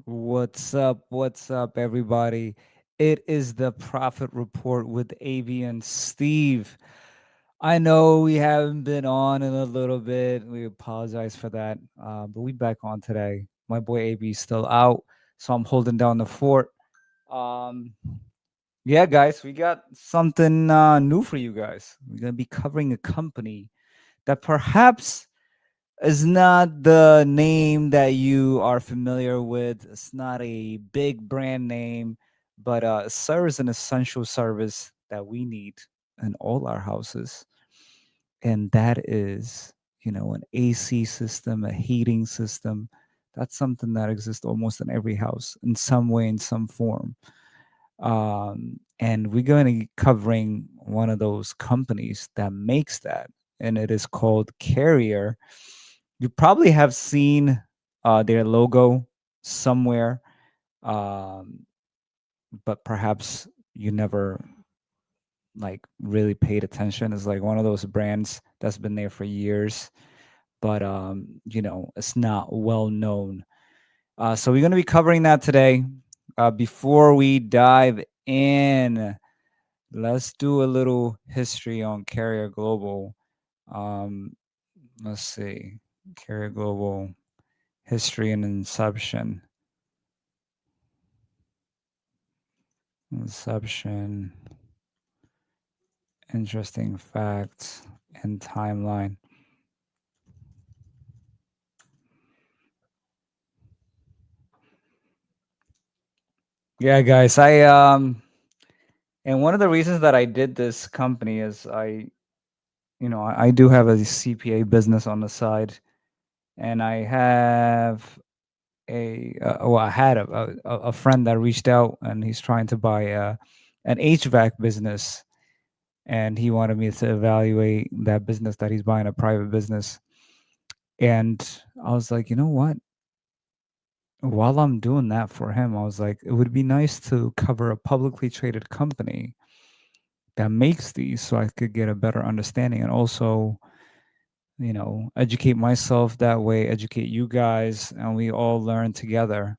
What's up, everybody? It is the Profit Report with Avi and Steve. I know we haven't been on in a little bit. We apologize for that, but we back on today. My boy Avi is still out, so I'm holding down the fort. Um, yeah, guys, we got something new for you guys. We're gonna be covering a company that perhaps is not the name that you are familiar with. It's not a big brand name, but it serves an essential service that we need in all our houses. And that is, an AC system, a heating system. That's something that exists almost in every house in some way, in some form. And we're going to be covering one of those companies that makes that, and it is called Carrier. You probably have seen their logo somewhere, um, but perhaps you never like really paid attention. It's like one of those brands that's been there for years, but it's not well known. So we're going to be covering that today. Before we dive in, let's do a little history on Carrier Global. Um, let's see, Carrier Global history and inception. Inception, interesting facts, and timeline. Yeah, guys, and one of the reasons that I did this company is I do have a CPA business on the side, and I have I had a friend that reached out, and he's trying to buy an HVAC business, and he wanted me to evaluate that business that he's buying, a private business. And I was like, you know what? While I'm doing that for him, I was like, it would be nice to cover a publicly traded company that makes these so I could get a better understanding and also, educate myself that way, educate you guys, and we all learn together.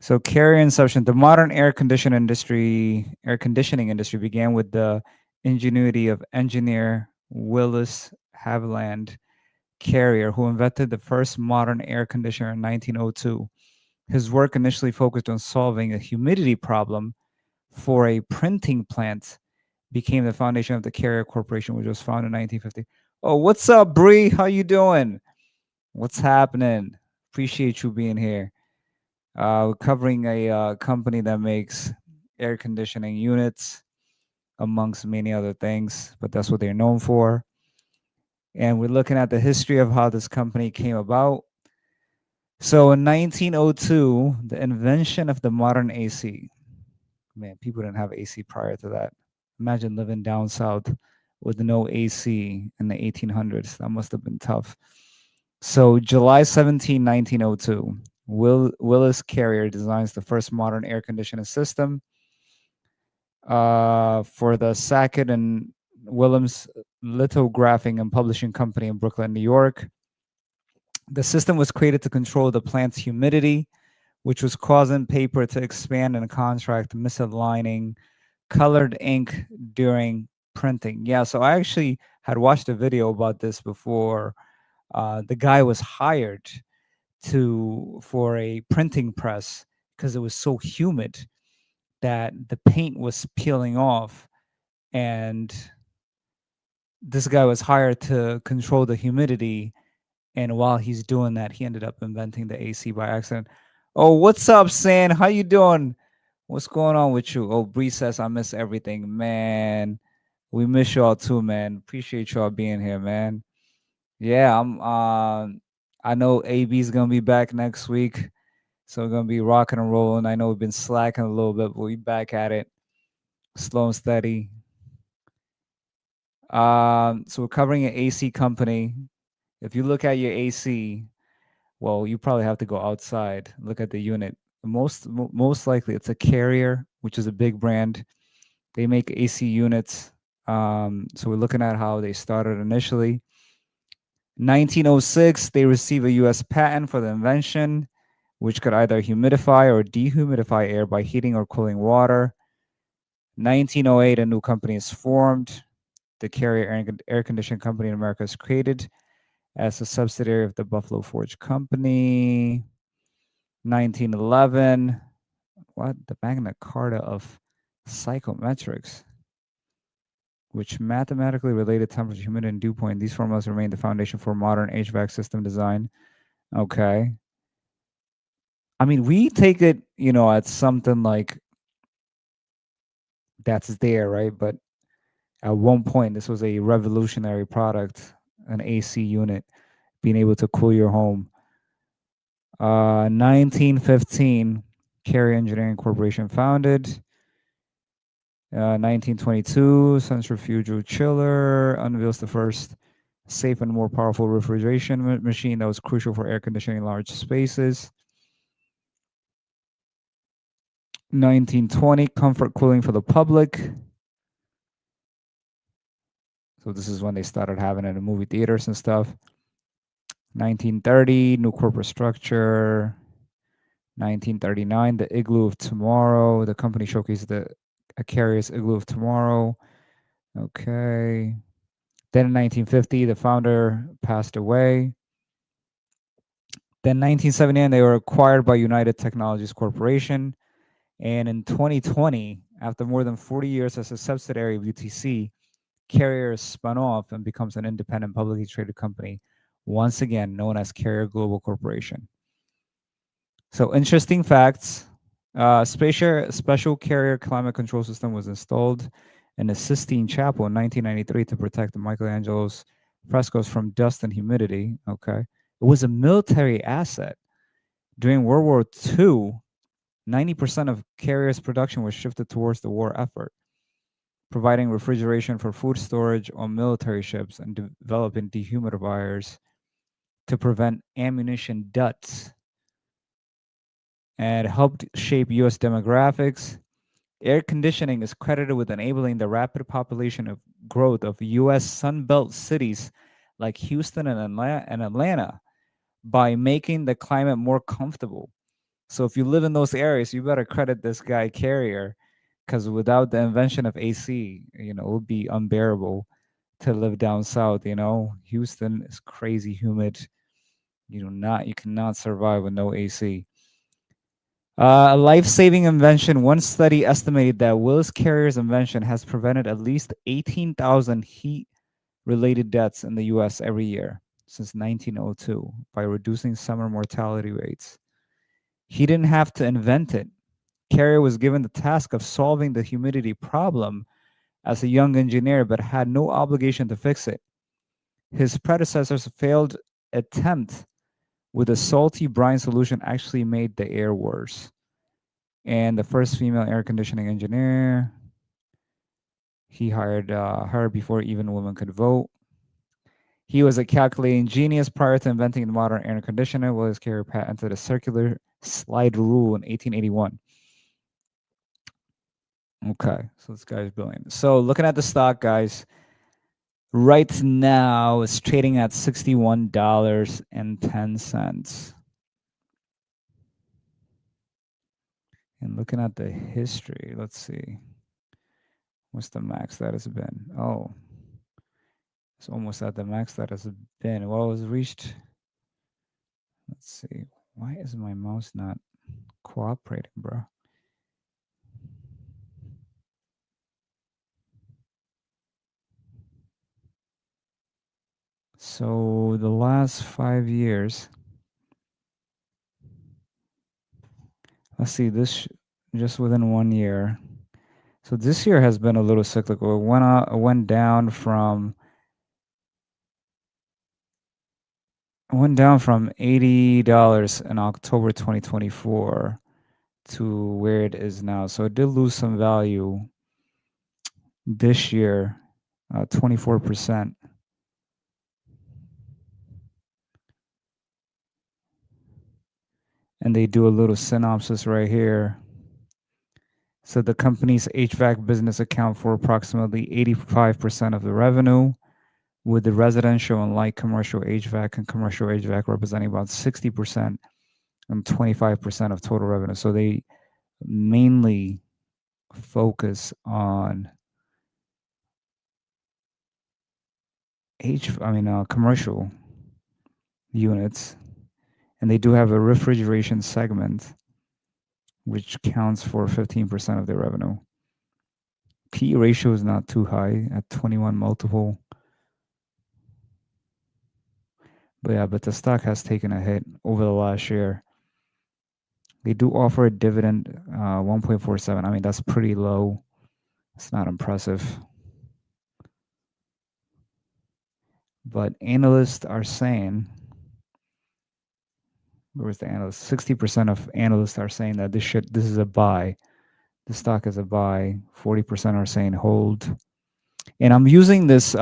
So Carrier inception, the modern air conditioning industry began with the ingenuity of engineer Willis Haviland Carrier, who invented the first modern air conditioner in 1902. His work initially focused on solving a humidity problem for a printing plant, became the foundation of the Carrier Corporation, which was founded in 1950. Oh, what's up, Bree? How you doing? What's happening? Appreciate you being here. We're covering a company that makes air conditioning units, amongst many other things, but that's what they're known for. And we're looking at the history of how this company came about. So in 1902, the invention of the modern AC. Man, people didn't have AC prior to that. Imagine living down south with no AC in the 1800s. That must have been tough. So July 17, 1902, Willis Carrier designs the first modern air conditioning system for the Sackett and Williams Lithographing and Publishing Company in Brooklyn, New York. The system was created to control the plant's humidity, which was causing paper to expand and contract, misaligning colored ink during printing. Yeah, so I actually had watched a video about this before. The guy was hired to for a printing press because it was so humid that the paint was peeling off, and this guy was hired to control the humidity. And while he's doing that, he ended up inventing the AC by accident. Oh, what's up, San? How you doing? What's going on with you? Oh, Bree says I miss everything, man. We miss y'all too, man. Appreciate y'all being here, man. Yeah, I'm. I know AB's gonna be back next week, so we're gonna be rocking and rolling. I know we've been slacking a little bit, but we back at it, slow and steady. So we're covering an AC company. If you look at your AC, well, you probably have to go outside, look at the unit. Most likely, it's a Carrier, which is a big brand. They make AC units. So we're looking at how they started initially. 1906, they receive a U.S. patent for the invention, which could either humidify or dehumidify air by heating or cooling water. 1908, a new company is formed. The Carrier Air Conditioning Company in America is created as a subsidiary of the Buffalo Forge Company. 1911, what? The Magna Carta of Psychometrics, which mathematically related temperature, humidity, and dew point. These formulas remain the foundation for modern HVAC system design. Okay. I mean, we take it, at something like that's there, right? But at one point, this was a revolutionary product, an AC unit, being able to cool your home. 1915, Carrier Engineering Corporation founded. 1922, centrifugal chiller unveils the first safe and more powerful refrigeration machine that was crucial for air conditioning large spaces. 1920, comfort cooling for the public. So this is when they started having it in movie theaters and stuff. 1930, new corporate structure. 1939, the Igloo of Tomorrow. The company showcased the Carrier's Igloo of Tomorrow. Okay. Then in 1950, the founder passed away. Then 1979, they were acquired by United Technologies Corporation. And in 2020, after more than 40 years as a subsidiary of UTC, Carrier is spun off and becomes an independent publicly traded company, once again known as Carrier Global Corporation. So interesting facts. Special Carrier climate control system was installed in the Sistine Chapel in 1993 to protect Michelangelo's frescoes from dust and humidity. Okay. It was a military asset. During World War II, 90% of Carrier's production was shifted towards the war effort, providing refrigeration for food storage on military ships and developing dehumidifiers to prevent ammunition duds, and helped shape U.S. demographics. Air conditioning is credited with enabling the rapid population of growth of U.S. Sunbelt cities like Houston and Atlanta by making the climate more comfortable. So if you live in those areas, you better credit this guy Carrier, because without the invention of AC, it would be unbearable to live down south. Houston is crazy humid. You cannot survive with no AC. A life-saving invention. One study estimated that Willis Carrier's invention has prevented at least 18,000 heat-related deaths in the U.S. every year since 1902 by reducing summer mortality rates. He didn't have to invent it. Carrier was given the task of solving the humidity problem as a young engineer, but had no obligation to fix it. His predecessor's failed attempt with a salty brine solution actually made the air worse. And the first female air conditioning engineer, he hired her before even women could vote. He was a calculating genius prior to inventing the modern air conditioner. Willis Carrier patented a circular slide rule in 1881. Okay, so this guy's brilliant. So looking at the stock, guys, right now it's trading at $61.10. And looking at the history, let's see. What's the max that has been? Oh, it's almost at the max that has been. Well, it was reached. Let's see. Why is my mouse not cooperating, bro? So the last 5 years, let's see, this just within 1 year. So this year has been a little cyclical. It went down from $80 in October 2024 to where it is now. So it did lose some value this year, 24%. And they do a little synopsis right here. So the company's HVAC business account for approximately 85% of the revenue, with the residential and light commercial HVAC and commercial HVAC representing about 60% and 25% of total revenue. So they mainly focus on commercial units, and they do have a refrigeration segment, which counts for 15% of their revenue. P ratio is not too high at 21 multiple. But yeah, but the stock has taken a hit over the last year. They do offer a dividend 1.47. I mean, that's pretty low. It's not impressive. But analysts are saying, where's the analyst? 60% of analysts are saying that this is a buy. The stock is a buy. 40% are saying hold. And I'm using this.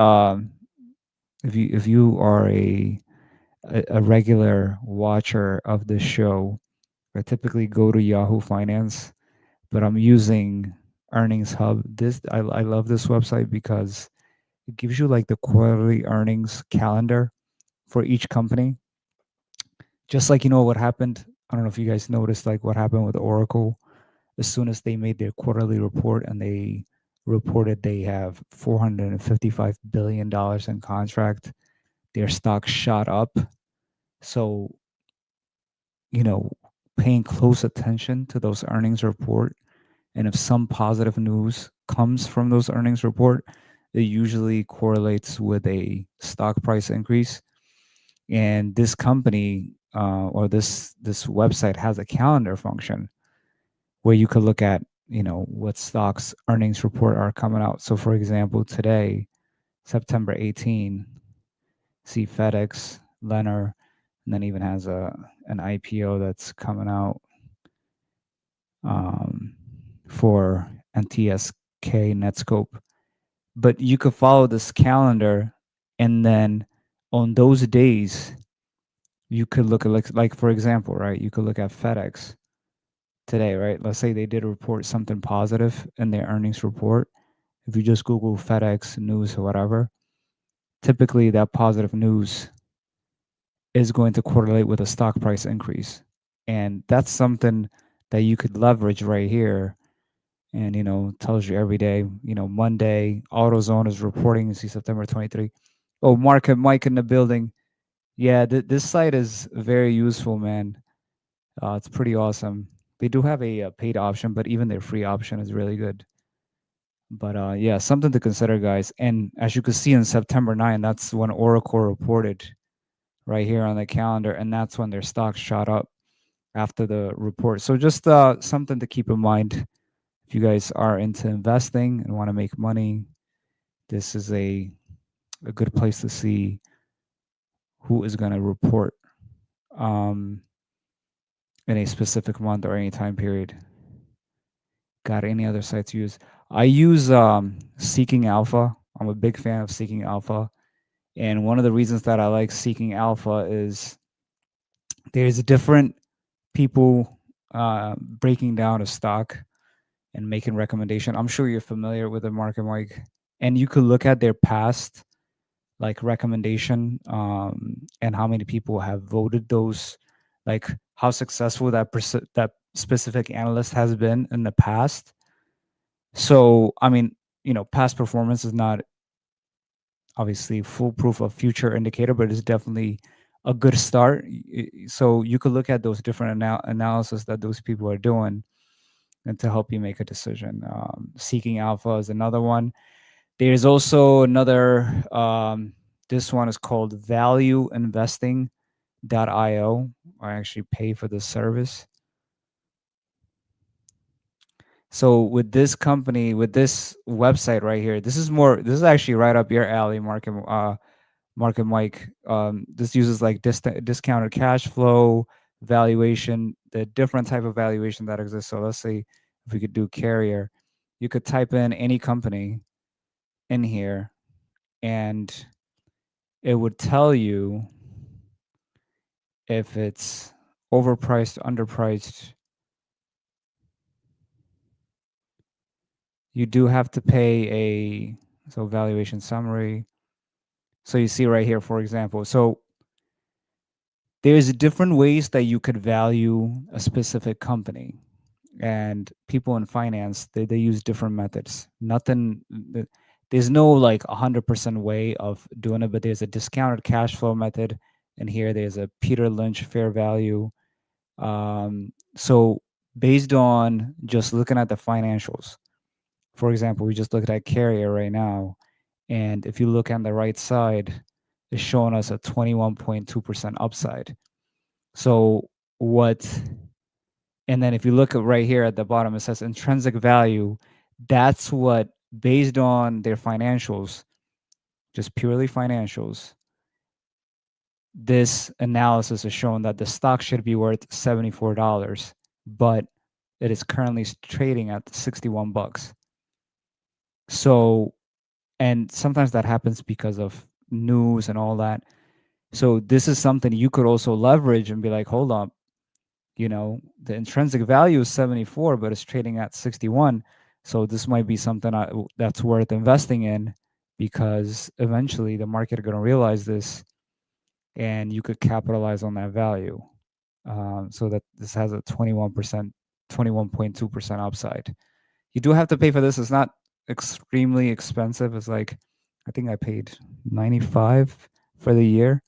If you are a regular watcher of this show, I typically go to Yahoo Finance, but I'm using Earnings Hub. I love this website because it gives you like the quarterly earnings calendar for each company. Just like what happened. I don't know if you guys noticed like what happened with Oracle. As soon as they made their quarterly report and they reported they have $455 billion in contract, their stock shot up. So, you know, paying close attention to those earnings report, and if some positive news comes from those earnings report, it usually correlates with a stock price increase. And this company or this website has a calendar function where you could look at what stocks earnings report are coming out. So for example, today, September 18, see FedEx, Lennar, and then even has an IPO that's coming out um, for NTSK Netscope. But you could follow this calendar, and then on those days, you could look at like for example, right? You could look at FedEx today, right? Let's say they did report something positive in their earnings report. If you just Google FedEx news or whatever, typically that positive news is going to correlate with a stock price increase. And that's something that you could leverage right here. And, tells you every day, Monday, AutoZone is reporting, you see September 23. Oh, Market Mike in the building. Yeah, this site is very useful, man. It's pretty awesome. They do have a paid option, but even their free option is really good. But yeah, something to consider, guys. And as you can see in September 9, that's when Oracle reported right here on the calendar, and that's when their stock shot up after the report. So just something to keep in mind if you guys are into investing and want to make money. This is a good place to see who is going to report um, in a specific month or any time period. Got any other sites to use? I use Seeking Alpha. I'm a big fan of Seeking Alpha. And one of the reasons that I like Seeking Alpha is there's different people breaking down a stock and making recommendation. I'm sure you're familiar with the market, Mike. And you could look at their past like recommendation and how many people have voted those, like how successful that specific analyst has been in the past. So, I mean, past performance is not obviously foolproof of future indicator, but it's definitely a good start. So you could look at those different analysis that those people are doing and to help you make a decision. Seeking Alpha is another one. There's also another, this one is called valueinvesting.io. I actually pay for this service. So with this company, with this website right here, this is actually right up your alley, Market Mike. This uses like discounted cash flow valuation, the different type of valuation that exists. So let's say if we could do Carrier, you could type in any company in here and it would tell you if it's overpriced, underpriced. You do have to pay so valuation summary. So you see right here, for example. So there's different ways that you could value a specific company, and people in finance, they use different methods. Nothing there's no like 100% way of doing it, but there's a discounted cash flow method, and here there's a Peter Lynch fair value. So based on just looking at the financials, for example, we just looked at Carrier right now, and if you look on the right side, it's showing us a 21.2% upside. So what and then if you look at right here at the bottom, it says intrinsic value. That's what, based on their financials, just purely financials, this analysis is showing that the stock should be worth $74, but it is currently trading at 61 bucks. So, and sometimes that happens because of news and all that. So this is something you could also leverage and be like, hold on, the intrinsic value is 74, but it's trading at 61. So this might be something that's worth investing in, because eventually the market are going to realize this, and you could capitalize on that value. So that this has a 21%, 21.2% upside. You do have to pay for this. It's not extremely expensive. It's like, I think I paid 95 for the year.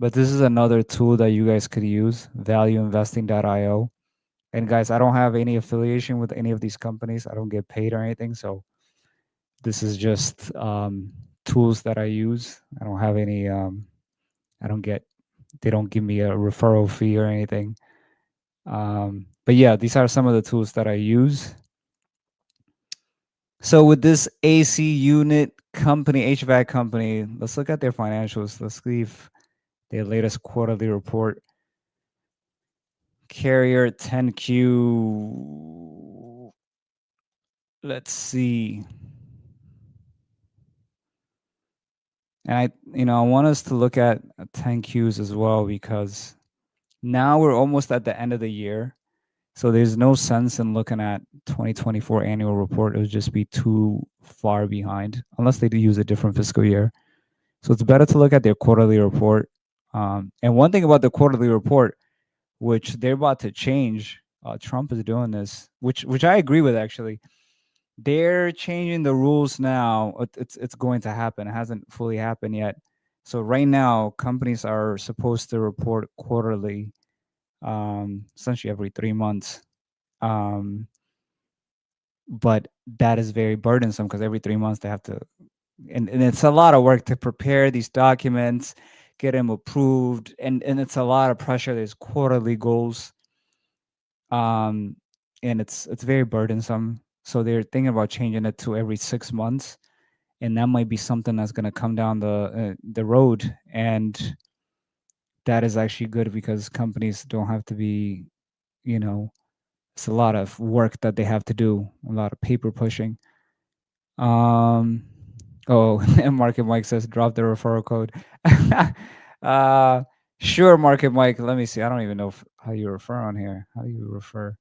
But this is another tool that you guys could use, valueinvesting.io. And guys, I don't have any affiliation with any of these companies. I don't get paid or anything. So this is just tools that I use. I don't have any, I don't get, they don't give me a referral fee or anything. But yeah, these are some of the tools that I use. So with this AC unit company, HVAC company, let's look at their financials. Let's leave their latest quarterly report. Carrier 10Q. Let's see. And I want us to look at 10Qs as well, because now we're almost at the end of the year. So there's no sense in looking at 2024 annual report. It would just be too far behind unless they do use a different fiscal year. So it's better to look at their quarterly report. And one thing about the quarterly report, which they're about to change, Trump is doing this, which I agree with actually. They're changing the rules now. It's going to happen. It hasn't fully happened yet. So right now, companies are supposed to report quarterly, essentially every 3 months. But that is very burdensome, because every 3 months they have to, and it's a lot of work to prepare these documents, get them approved, and it's a lot of pressure. There's quarterly goals, and it's very burdensome. So they're thinking about changing it to every 6 months, and that might be something that's going to come down the road. And that is actually good, because companies don't have to be, it's a lot of work that they have to do, a lot of paper pushing. Um, oh, and Market Mike says drop the referral code. uh, sure, Market Mike. Let me see. I don't even know how you refer on here. How do you refer?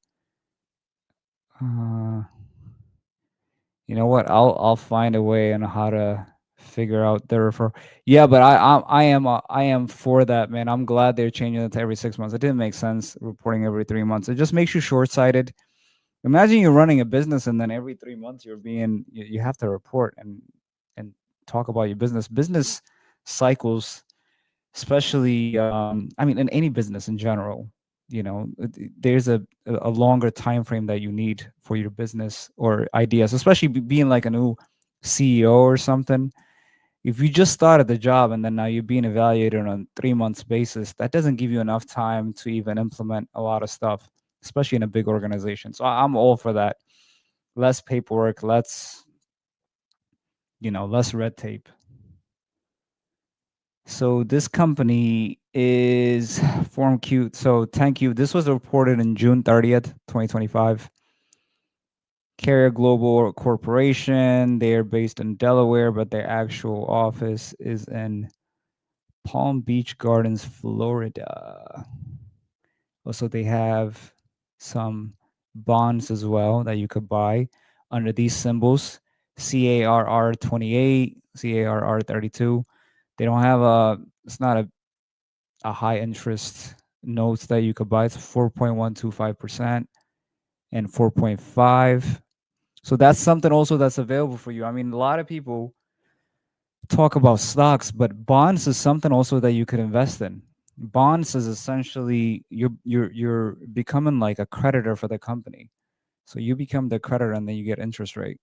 Uh, you know what? I'll find a way on how to figure out the refer. Yeah, but I am for that, man. I'm glad they're changing it to every 6 months. It didn't make sense reporting every 3 months. It just makes you short sighted. Imagine you're running a business, and then every 3 months you have to report and talk about your business. Business cycles, especially I mean in any business in general, there's a longer time frame that you need for your business or ideas, especially being like a new CEO or something. If you just started the job and then now you're being evaluated on a 3 months basis, that doesn't give you enough time to even implement a lot of stuff, especially in a big organization. So I'm all for that. Less paperwork, less red tape. So this company is Form Q. So thank you. This was reported in June 30th, 2025. Carrier Global Corporation. They are based in Delaware, but their actual office is in Palm Beach Gardens, Florida. Also, they have some bonds as well that you could buy under these symbols: CARR 28, CARR 32. They don't have a, it's not a a high interest notes that you could buy. It's 4.125% and 4.5. So that's something also that's available for you. I mean, a lot of people talk about stocks, but bonds is something also that you could invest in. Bonds is essentially you're becoming like a creditor for the company. So you become the creditor and then you get interest rate.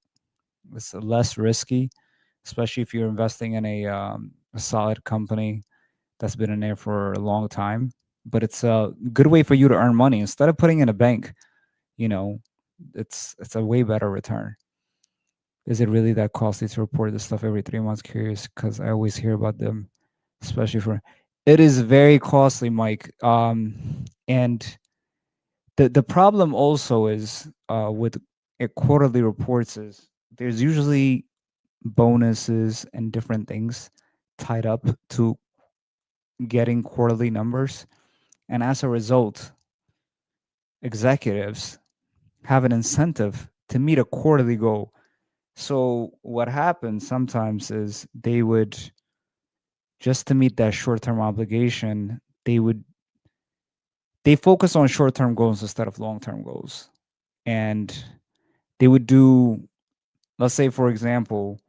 It's less risky, especially if you're investing in a solid company that's been in there for a long time. But it's a good way for you to earn money instead of putting in a bank. You know, it's a way better return. Is it really that costly to report this stuff every 3 months? Curious, because I always hear about them, especially for. It is very costly, Mike. And the problem also is with quarterly reports is there's usually bonuses and different things tied up to getting quarterly numbers, and as a result, executives have an incentive to meet a quarterly goal. So what happens sometimes is they would, just to meet that short-term obligation, they focus on short-term goals instead of long-term goals. And they would do, let's say for example,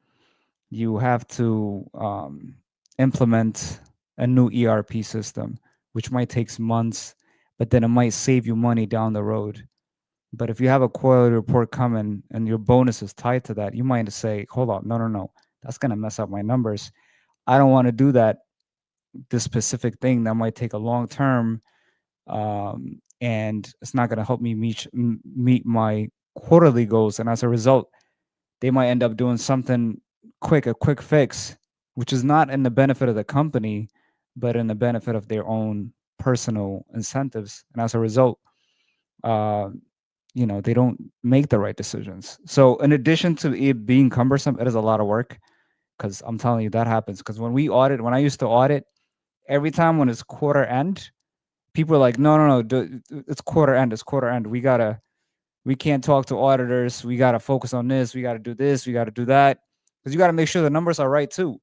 you have to implement a new ERP system, which might take months, but then it might save you money down the road. But if you have a quarterly report coming and your bonus is tied to that, you might say, hold on, no, no, no, that's going to mess up my numbers. I don't want to do that, this specific thing that might take a long term, and it's not going to help me meet my quarterly goals. And as a result, they might end up doing something quick, a quick fix, which is not in the benefit of the company, but in the benefit of their own personal incentives. And as a result, uh, they don't make the right decisions. So in addition to it being cumbersome, it is a lot of work, because I'm telling you that happens. Because when I used to audit, every time when it's quarter end, people are like, no, no, no, it's quarter end, it's quarter end. We can't talk to auditors. We got to focus on this. We got to do this. We got to do that. Because you got to make sure the numbers are right too.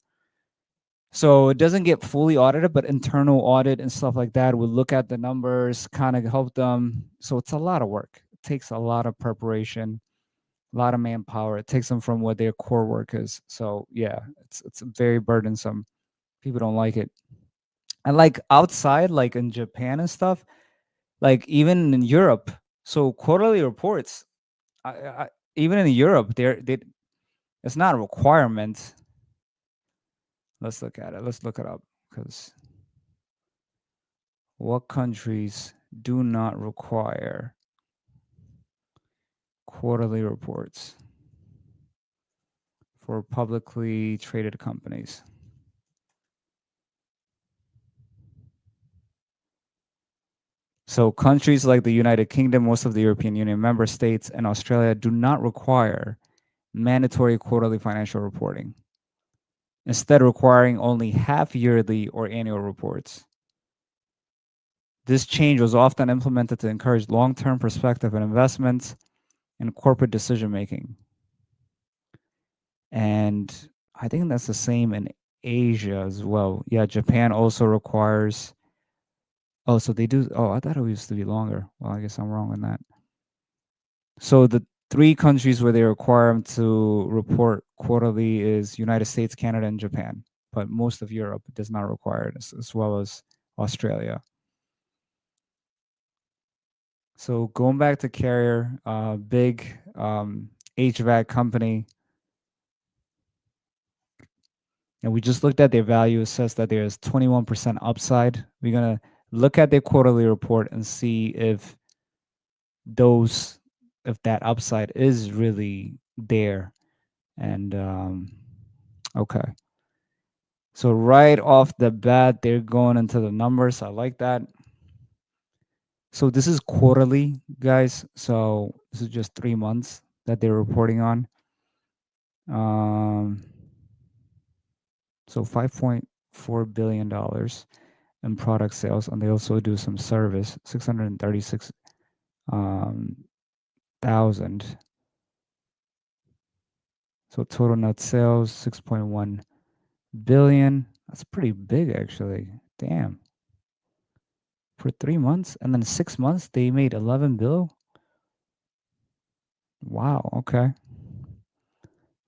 So it doesn't get fully audited, but internal audit and stuff like that would look at the numbers, kind of help them. So it's a lot of work. It takes a lot of preparation, a lot of manpower. It takes them from what their core work is. So yeah, it's very burdensome. People don't like it. And like outside, like in Japan and stuff, like even in Europe, so quarterly reports, even in Europe, it's not a requirement. Let's look at it. Let's look it up, because what countries do not require quarterly reports for publicly traded companies? So countries like the United Kingdom, most of the European Union member states, and Australia do not require mandatory quarterly financial reporting, instead requiring only half-yearly or annual reports. This change was often implemented to encourage long-term perspective in investments and corporate decision-making. And I think that's the same in Asia as well. Yeah, Japan also requires. Oh, so they do. Oh, I thought it used to be longer. Well, I guess I'm wrong on that. So the three countries where they require them to report quarterly is United States, Canada, and Japan. But most of Europe does not require it, as well as Australia. So going back to Carrier, big HVAC company, and we just looked at their value. It says that there's 21% upside. We're gonna look at their quarterly report and see those if that upside is really there. And okay, so right off the bat, they're going into the numbers. I like that. So this is quarterly, guys. So this is just 3 months that they're reporting on. So $5.4 billion in product sales, and they also do some service, 636 thousand. So total net sales 6.1 billion. That's pretty big, actually. Damn. for 3 months, and then 6 months they made 11 bill. Wow. Okay.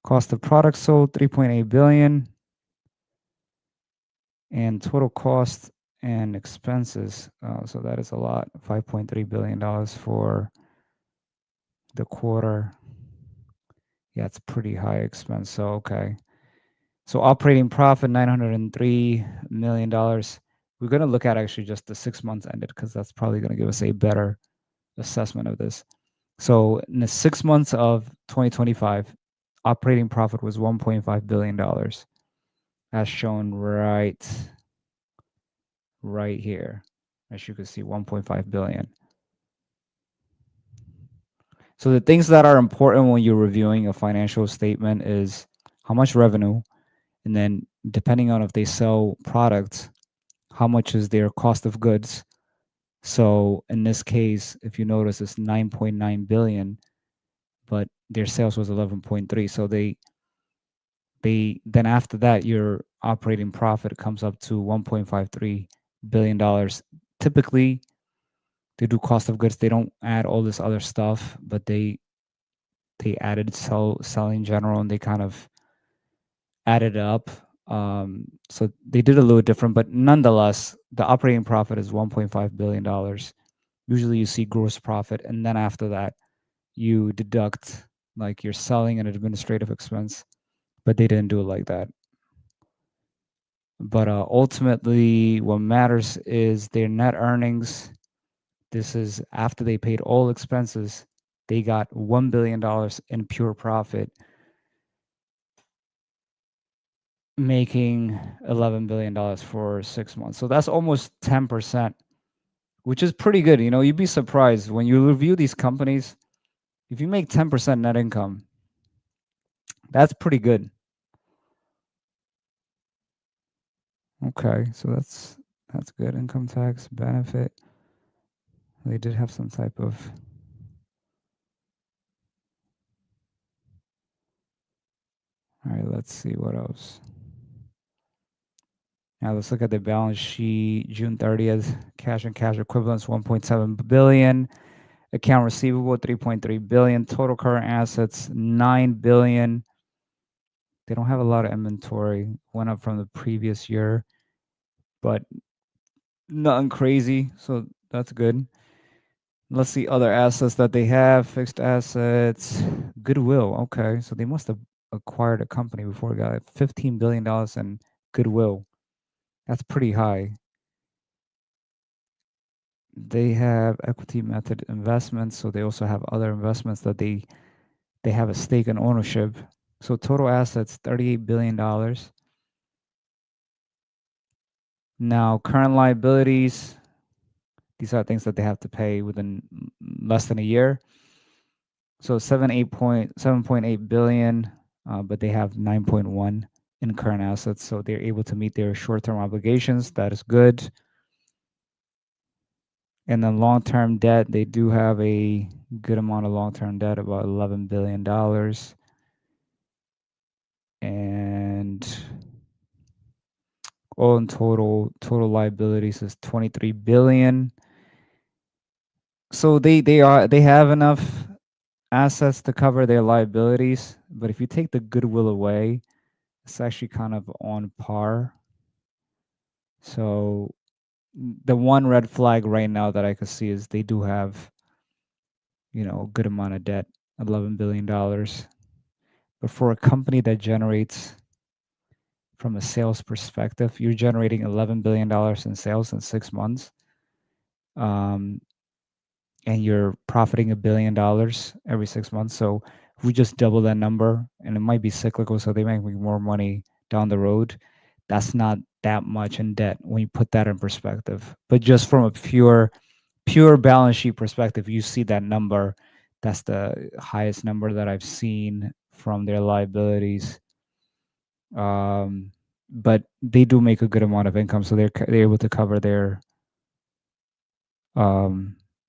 Cost of products sold 3.8 billion, and total cost and expenses. So that is a lot. $5.3 billion for the quarter. Yeah, it's pretty high expense. So okay. So operating profit $903 million. We're gonna look at actually just the 6 months ended because that's probably gonna give us a better assessment of this. So in the 6 months of 2025, operating profit was $1.5 billion, as shown right here. As you can see, 1.5 billion. So the things that are important when you're reviewing a financial statement is how much revenue, and then depending on if they sell products, how much is their cost of goods. So in this case, if you notice, it's 9.9 billion, but their sales was 11.3. So they then after that, your operating profit comes up to 1.53 billion dollars. Typically, they do cost of goods. They don't add all this other stuff, but they added selling general, and they kind of added up. So they did a little different, but nonetheless, the operating profit is $1.5 billion. Usually you see gross profit, and then after that, you deduct like your selling and administrative expense, but they didn't do it like that. But ultimately, what matters is their net earnings. This is after they paid all expenses. They got $1 billion in pure profit, making $11 billion for 6 months. So that's almost 10%, which is pretty good. You know, you'd be surprised when you review these companies. If you make 10% net income, that's pretty good. Okay, so that's good. Income tax benefit. They did have some type of. All right, let's see what else. Now let's look at the balance sheet. June 30th, cash and cash equivalents 1.7 billion. Account receivable 3.3 billion. Total current assets 9 billion. They don't have a lot of inventory. Went up from the previous year, but nothing crazy. So that's good. Let's see other assets that they have. Fixed assets, goodwill. Okay, so they must have acquired a company before it got $15 billion in goodwill. That's pretty high. They have equity method investments, so they also have other investments that they have a stake in ownership. So total assets $38 billion. Now current liabilities, these are things that they have to pay within less than a year. So 7.8 billion, but they have 9.1 in current assets, so they're able to meet their short-term obligations. That is good. And then long-term debt, they do have a good amount of long-term debt, about $11 billion. And all in total liabilities is 23 billion. So they have enough assets to cover their liabilities, but if you take the goodwill away, it's actually kind of on par. So the one red flag right now that I could see is they do have, a good amount of debt, $11 billion. But for a company that generates, from a sales perspective, you're generating $11 billion in sales in 6 months. And you're profiting $1 billion every 6 months. So if we just double that number, and it might be cyclical, so they might make more money down the road. That's not that much in debt when you put that in perspective. But just from a pure balance sheet perspective, you see that number. That's the highest number that I've seen from their liabilities. But they do make a good amount of income, so they're able to cover their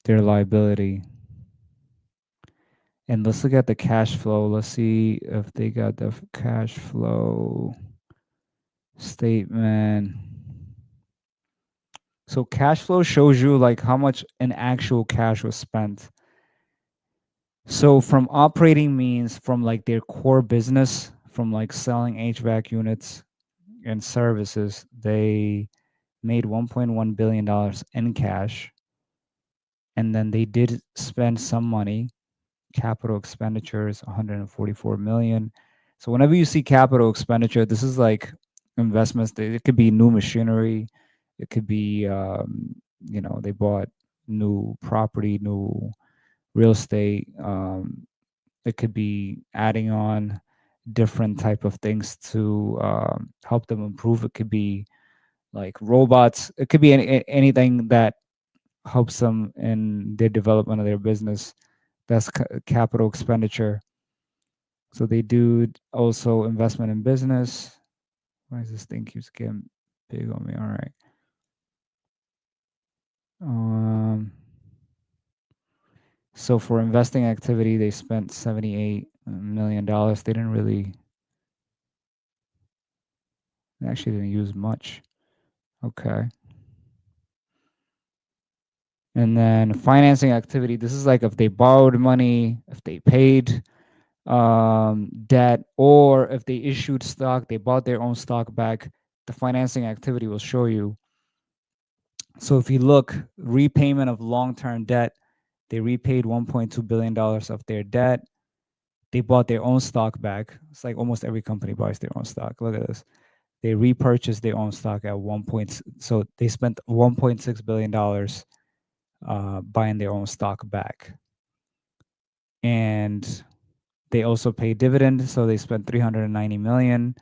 liability. And let's look at the cash flow. Let's see if they got the cash flow statement. So cash flow shows you like how much in actual cash was spent. So from operating means from like their core business, from like selling HVAC units and services, they made $1.1 billion in cash. And then they did spend some money, capital expenditures, 144 million. So whenever you see capital expenditure, this is like investments. It could be new machinery. It could be, they bought new property, new real estate. It could be adding on different type of things to help them improve. It could be like robots. It could be anything that helps them in their development of their business. That's capital expenditure. So they do also investment in business. Why does this thing keeps getting big on me? All right. So for investing activity, they spent $78 million. They didn't really, they actually didn't use much. Okay. And then financing activity, this is like if they borrowed money, if they paid debt, or if they issued stock, they bought their own stock back, the financing activity will show you. So if you look, repayment of long-term debt, they repaid $1.2 billion of their debt. They bought their own stock back. It's like almost every company buys their own stock. Look at this. They repurchased their own stock at so they spent $1.6 billion buying their own stock back. And they also pay dividend, so they spent 390 million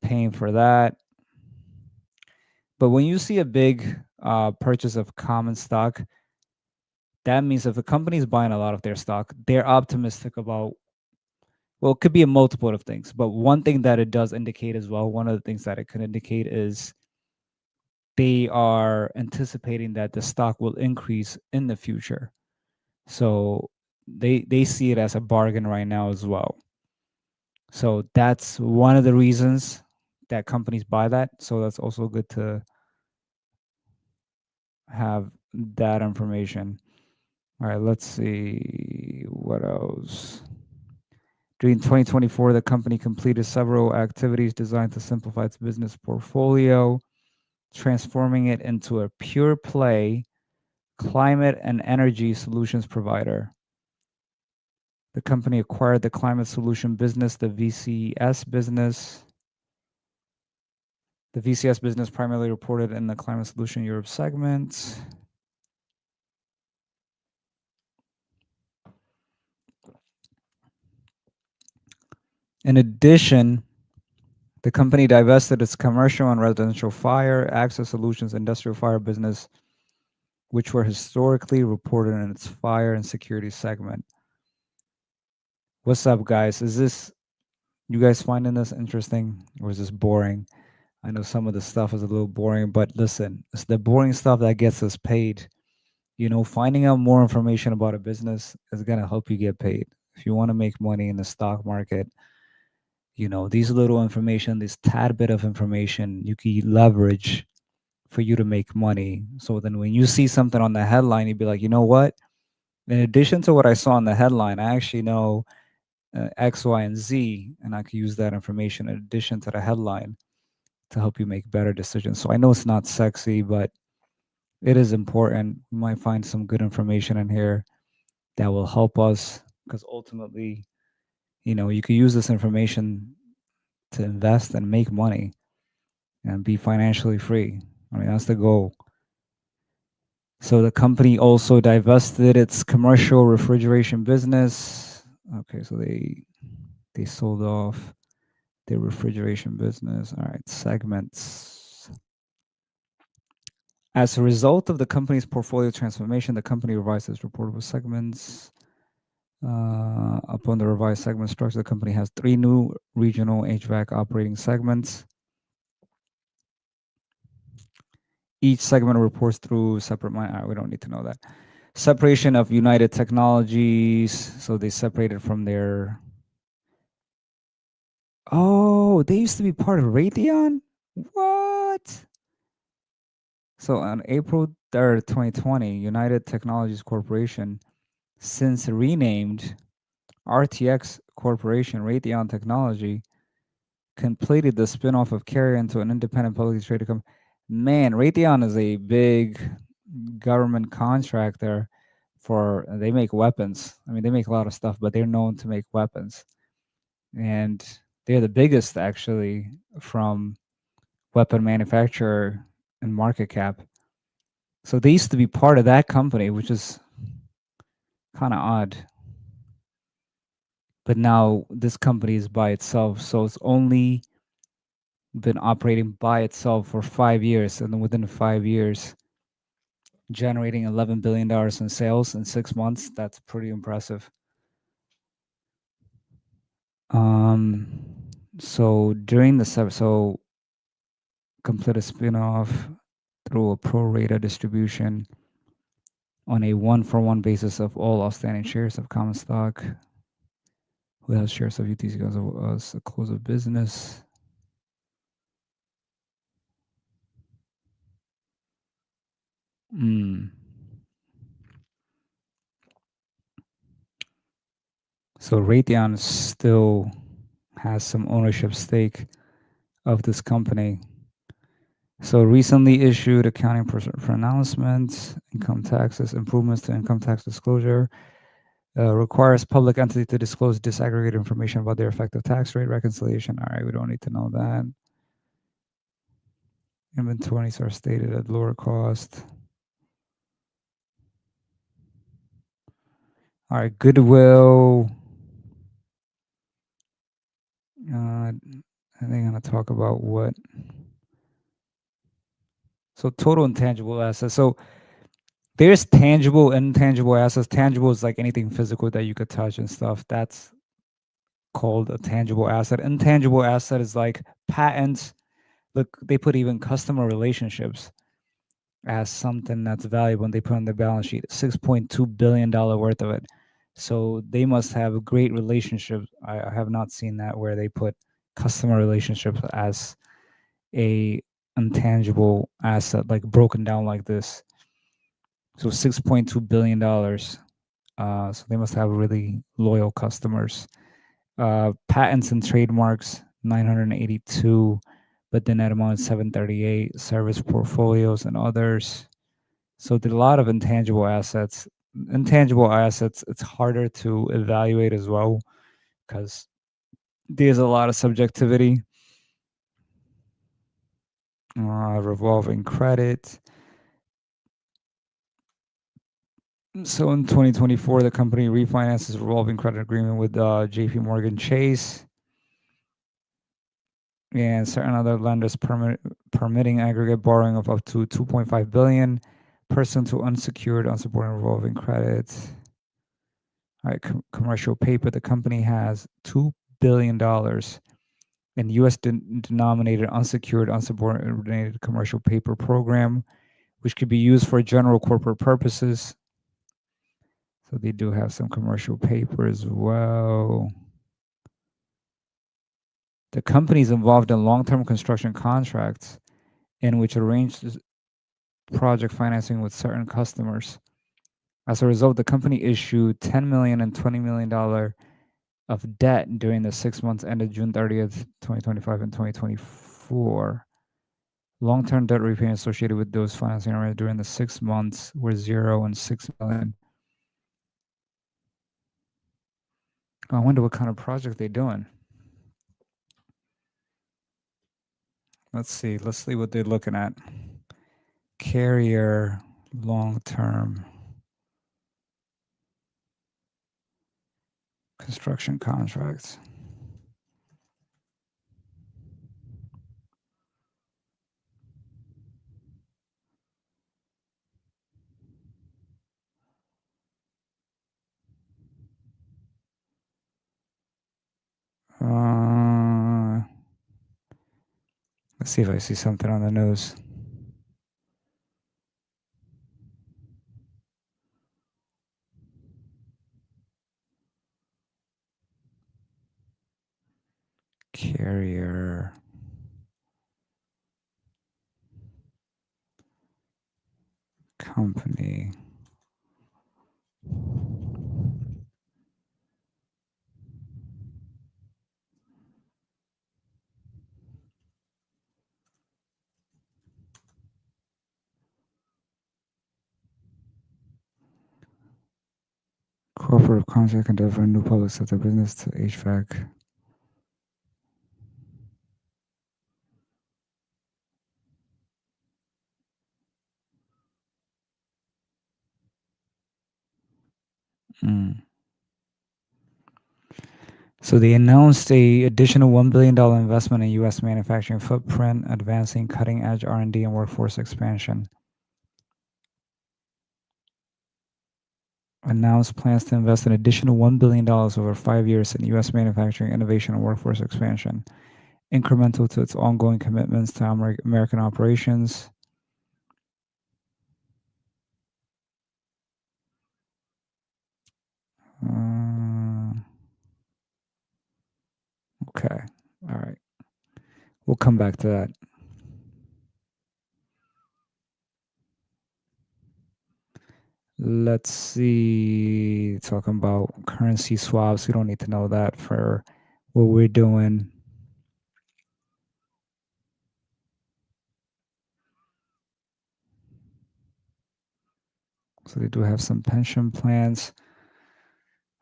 paying for that. But when you see a big purchase of common stock, that means if a company is buying a lot of their stock, they're optimistic about, well, it could be a multiple of things, but one thing that it does indicate as well, one of the things that it could indicate is they are anticipating that the stock will increase in the future. So they see it as a bargain right now as well. So that's one of the reasons that companies buy that. So that's also good to have that information. All right, let's see what else. During 2024, the company completed several activities designed to simplify its business portfolio, transforming it into a pure play climate and energy solutions provider. The company acquired the climate solution business, the VCS business. The VCS business primarily reported in the Climate Solution Europe segment. In addition, the company divested its commercial and residential fire, access solutions, industrial fire business, which were historically reported in its fire and security segment. What's up, guys? Is this, you guys finding this interesting or is this boring? I know some of the stuff is a little boring, but listen, it's the boring stuff that gets us paid. You know, finding out more information about a business is going to help you get paid. If you want to make money in the stock market, you know, these little information, this tad bit of information, you can leverage for you to make money. So then when you see something on the headline, you'd be like, you know what? In addition to what I saw on the headline, I actually know X, Y, and Z, and I could use that information in addition to the headline to help you make better decisions. So I know it's not sexy, but it is important. You might find some good information in here that will help us because ultimately, you know, you could use this information to invest and make money and be financially free. I mean, that's the goal. So the company also divested its commercial refrigeration business. Okay, so they sold off their refrigeration business. All right, segments. As a result of the company's portfolio transformation, the company revised its reportable segments. Upon the revised segment structure, the company has 3 new regional HVAC operating segments. Each segment reports through separate. We don't need to know that. Separation of United Technologies. So they separated from their. Oh, they used to be part of Raytheon. What? So on April 3rd, 2020, United Technologies Corporation, since renamed RTX Corporation Raytheon Technology, completed the spinoff of Carrier into an independent publicly traded company. Man, Raytheon is a big government contractor for, they make weapons. I mean, they make a lot of stuff, but they're known to make weapons. And they're the biggest actually from weapon manufacturer and market cap. So they used to be part of that company, which is kind of odd. But now this company is by itself. So it's only been operating by itself for 5 years. And then within 5 years, generating $11 billion in sales in 6 months. That's pretty impressive. Um, so during the so complete a spinoff through a pro rata distribution on a 1-for-1 basis of all outstanding shares of common stock who has shares of UTC as a close of business. So Raytheon still has some ownership stake of this company. So recently issued accounting pronouncements, income taxes, improvements to income tax disclosure, requires public entity to disclose disaggregated information about their effective tax rate reconciliation. All right, we don't need to know that. Inventories are stated at lower cost. All right, goodwill. I think I'm going to talk about what. So total intangible assets. So there's tangible and intangible assets. Tangible is like anything physical that you could touch and stuff. That's called a tangible asset. Intangible asset is like patents. Look, they put even customer relationships as something that's valuable and they put on their balance sheet. $6.2 billion worth of it. So they must have great relationships. I have not seen that where they put customer relationships as a intangible asset, like broken down like this. So $6.2 billion. So they must have really loyal customers. Patents and trademarks 982, but the net amount is 738. Service portfolios and others. So there's a lot of intangible assets. Intangible assets, it's harder to evaluate as well because there's a lot of subjectivity. Revolving credit. So in 2024, the company refinances a revolving credit agreement with JP Morgan Chase and certain other lenders permitting aggregate borrowing of up to 2.5 billion pursuant to unsecured, unsupported revolving credit. All right, commercial paper. The company has $2 billion in U.S. denominated unsecured, unsubordinated commercial paper program, which could be used for general corporate purposes. So they do have some commercial paper as well. The company is involved in long-term construction contracts in which arranges project financing with certain customers. As a result, the company issued $10 million and $20 million of debt during the 6 months ended June 30th, 2025 and 2024. Long-term debt repayment associated with those financing arrangements during the 6 months were 0 and $6 million. I wonder what kind of project they're doing. Let's see what they're looking at. Carrier long-term construction contracts. Let's see if I see something on the news. Carrier. company. Corporate contract can deliver new public sector business to HVAC. So they announced a additional $1 billion investment in U.S. manufacturing footprint, advancing cutting-edge R&D and workforce expansion. Announced plans to invest an additional $1 billion over 5 years in U.S. manufacturing, innovation, and workforce expansion, incremental to its ongoing commitments to American operations. Okay. All right. We'll come back to that. Let's see. Talking about currency swaps. We don't need to know that for what we're doing. So they do have some pension plans.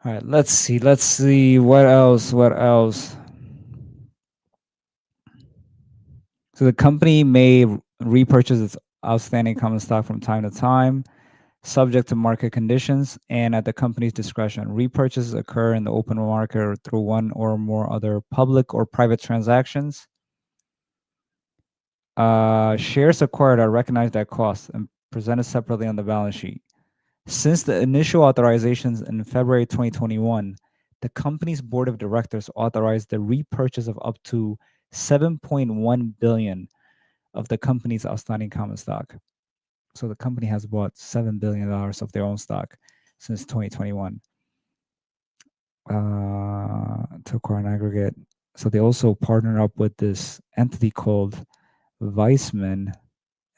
All right, let's see. Let's see. What else? What else? So the company may repurchase its outstanding common stock from time to time, subject to market conditions and at the company's discretion. Repurchases occur in the open market or through one or more other public or private transactions. Shares acquired are recognized at cost and presented separately on the balance sheet. Since the initial authorizations in February 2021, the company's board of directors authorized the repurchase of up to 7.1 billion of the company's outstanding common stock. So the company has bought $7 billion of their own stock since 2021 to acquire an aggregate. So they also partnered up with this entity called Weissman,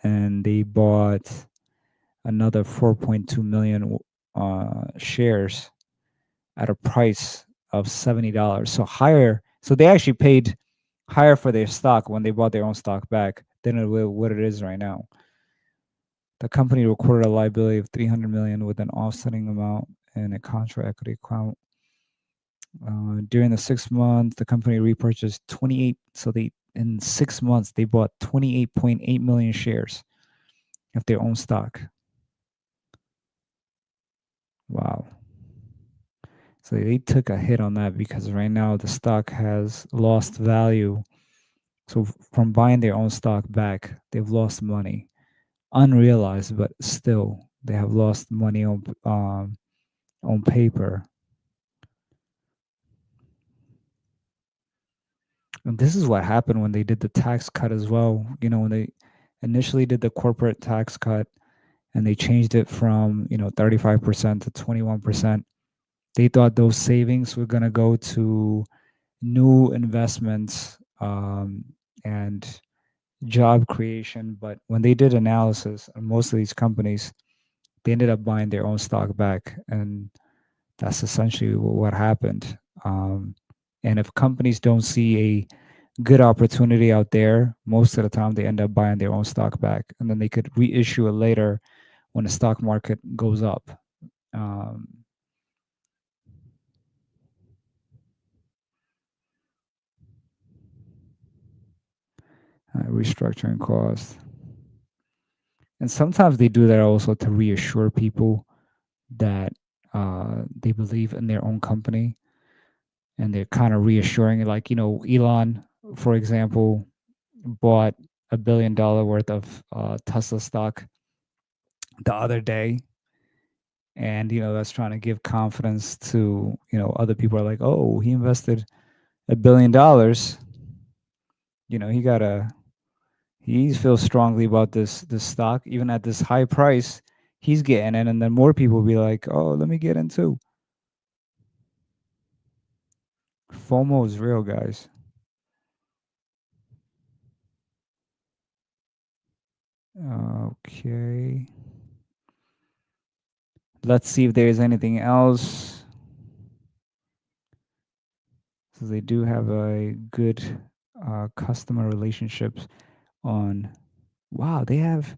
and they bought another 4.2 million shares at a price of $70. So higher. So they actually paid higher for their stock when they bought their own stock back than what it is right now. The company recorded a liability of 300 million with an offsetting amount in a contra equity account. During the 6 months, the company repurchased 28. So they in 6 months they bought 28.8 million shares of their own stock. Wow. So they took a hit on that because right now the stock has lost value. So from buying their own stock back, they've lost money, unrealized, but still they have lost money on paper. And this is what happened when they did the tax cut as well. You know, when they initially did the corporate tax cut and they changed it from 35% to 21%. They thought those savings were going to go to new investments and job creation. But when they did analysis on most of these companies, they ended up buying their own stock back. And that's essentially what happened. And if companies don't see a good opportunity out there, most of the time they end up buying their own stock back. And then they could reissue it later when the stock market goes up. Restructuring costs. And sometimes they do that also to reassure people that they believe in their own company, and they're kind of reassuring, like Elon, for example, bought $1 billion worth of Tesla stock the other day, and that's trying to give confidence to other people. Are like, oh, he invested $1 billion. He feels strongly about this stock, even at this high price. He's getting in, and then more people will be like, oh, let me get in too. FOMO is real, guys. Okay. Let's see if there is anything else. So they do have a good customer relationships on. Wow, they have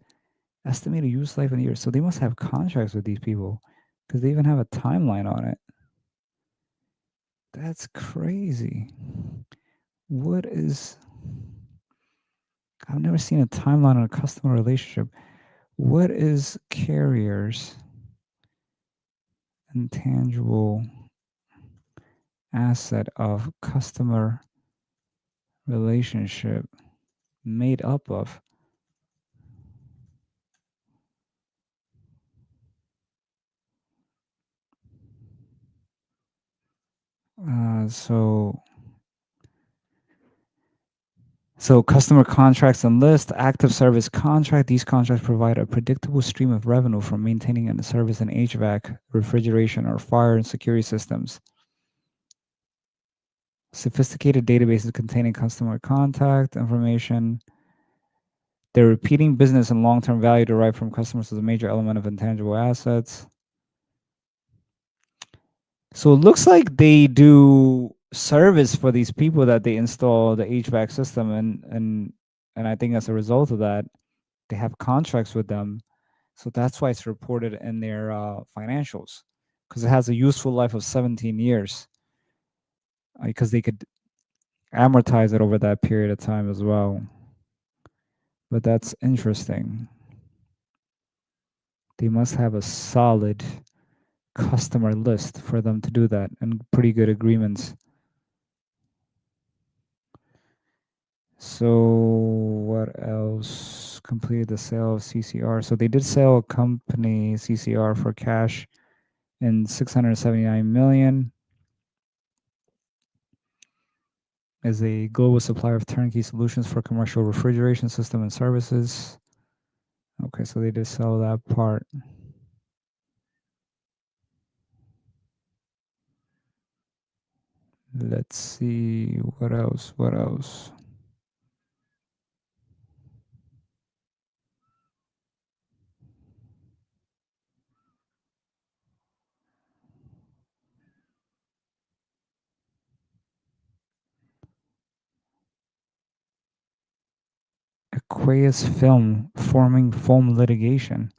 estimated use life in a year. So they must have contracts with these people because they even have a timeline on it. That's crazy. What is. I've never seen a timeline on a customer relationship. What is carriers intangible asset of customer relationship made up of? So customer contracts and list, active service contract. These contracts provide a predictable stream of revenue from maintaining and service in HVAC, refrigeration, or fire and security systems. Sophisticated databases containing customer contact information. Their repeating business and long-term value derived from customers is a major element of intangible assets. So it looks like they do service for these people that they install the HVAC system, and I think as a result of that, they have contracts with them. So that's why it's reported in their financials, because it has a useful life of 17 years, because they could amortize it over that period of time as well. But that's interesting. They must have a solid customer list for them to do that and pretty good agreements. So what else? Completed the sale of CCR. So they did sell a company CCR for cash in 679 million. Is a global supplier of turnkey solutions for commercial refrigeration system and services. Okay, so they did sell that part. Let's see what else. What else? Aqueous Film forming foam litigation.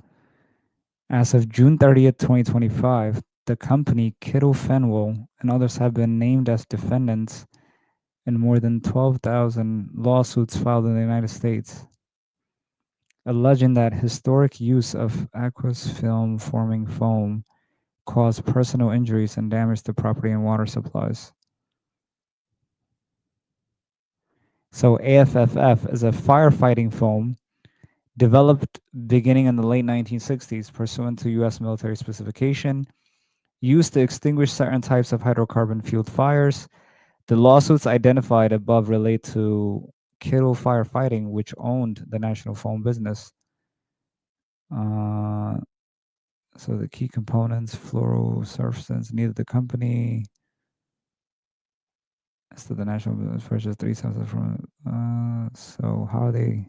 As of June 30th, 2025, the company Kittle Fenwell and others have been named as defendants in more than 12,000 lawsuits filed in the United States, alleging that historic use of aqueous film forming foam caused personal injuries and damage to property and water supplies. So AFFF is a firefighting foam developed beginning in the late 1960s pursuant to U.S. military specification, used to extinguish certain types of hydrocarbon-fueled fires. The lawsuits identified above relate to Kittle Firefighting, which owned the National Foam business. So the key components, fluorosurfactants, needed the company. So the National business purchased 3 cents from. So how they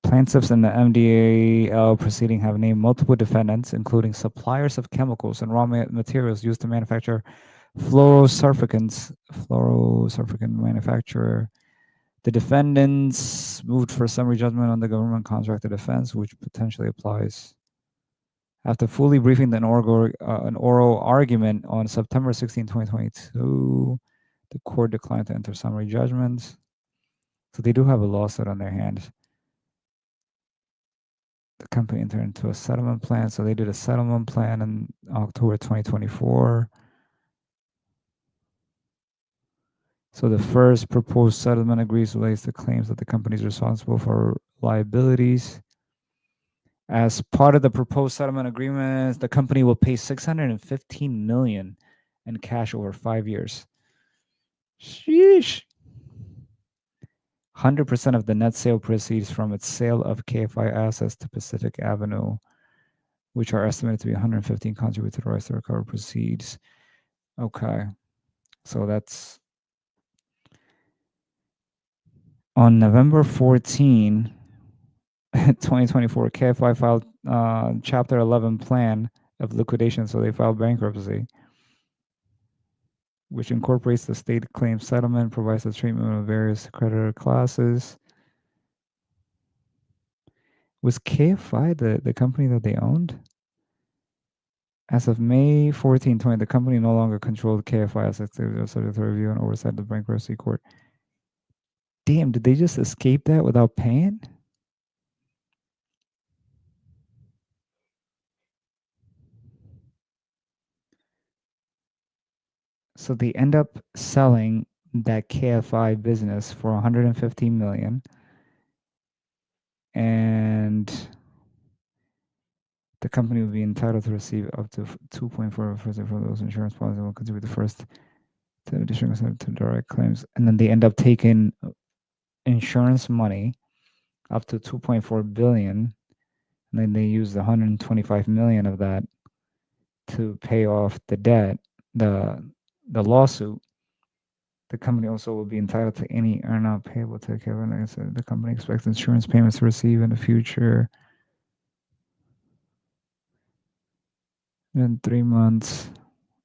plaintiffs in the MDAL proceeding have named multiple defendants, including suppliers of chemicals and raw materials used to manufacture fluorosurfactants. Fluorosurfactant manufacturer. The defendants moved for summary judgment on the government contractor defense, which potentially applies. After fully briefing an oral argument on September 16, 2022, the court declined to enter summary judgment. So they do have a lawsuit on their hands. The company entered into a settlement plan. So they did a settlement plan in October 2024. So the first proposed settlement agrees relates to claims that the company is responsible for liabilities. As part of the proposed settlement agreement, the company will pay $615 million in cash over 5 years. Sheesh. 100% of the net sale proceeds from its sale of KFI assets to Pacific Avenue, which are estimated to be 115, contribute to the rights to recover proceeds. Okay, so that's on November 14. 2024, KFI filed Chapter 11 plan of liquidation, so they filed bankruptcy, which incorporates the state claim settlement, provides the treatment of various creditor classes. Was KFI the company that they owned? As of May 14, 20, the company no longer controlled KFI assets. They were subject to review and oversight of the bankruptcy court. Damn, did they just escape that without paying? So they end up selling that KFI business for 115 million, and the company will be entitled to receive up to 2.4% from those insurance policies and will contribute the first to additional to direct claims. And then they end up taking insurance money up to 2.4 billion, and then they use the 125 million of that to pay off the debt, the lawsuit. The company also will be entitled to any earnout payable to Kevin. Like I said, the company expects insurance payments to receive in the future in 3 months,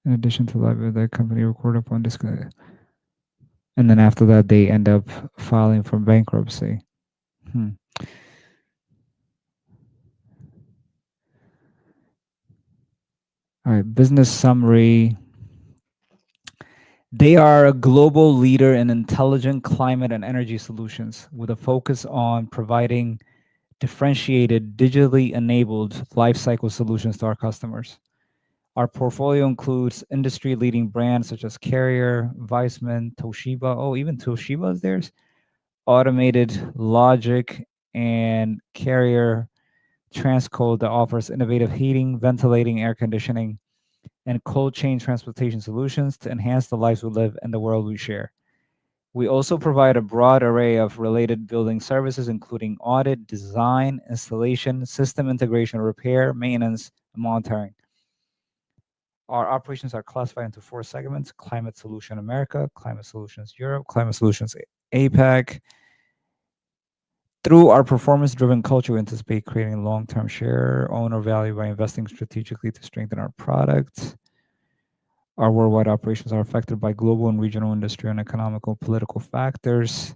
in addition to liability the company recorded upon disclosure. And then after that, they end up filing for bankruptcy. All right, business summary. They are a global leader in intelligent climate and energy solutions with a focus on providing differentiated, digitally enabled lifecycle solutions to our customers. Our portfolio includes industry-leading brands such as Carrier, Weissman, Toshiba. Oh, even Toshiba is theirs. Automated Logic and Carrier Transcold that offers innovative heating, ventilating, air conditioning, and cold chain transportation solutions to enhance the lives we live and the world we share. We also provide a broad array of related building services, including audit, design, installation, system integration, repair, maintenance, and monitoring. Our operations are classified into 4 segments: Climate Solution America, Climate Solutions Europe, Climate Solutions APAC. Through our performance-driven culture, we anticipate creating long-term share owner value by investing strategically to strengthen our product. Our worldwide operations are affected by global and regional industry and economical political factors.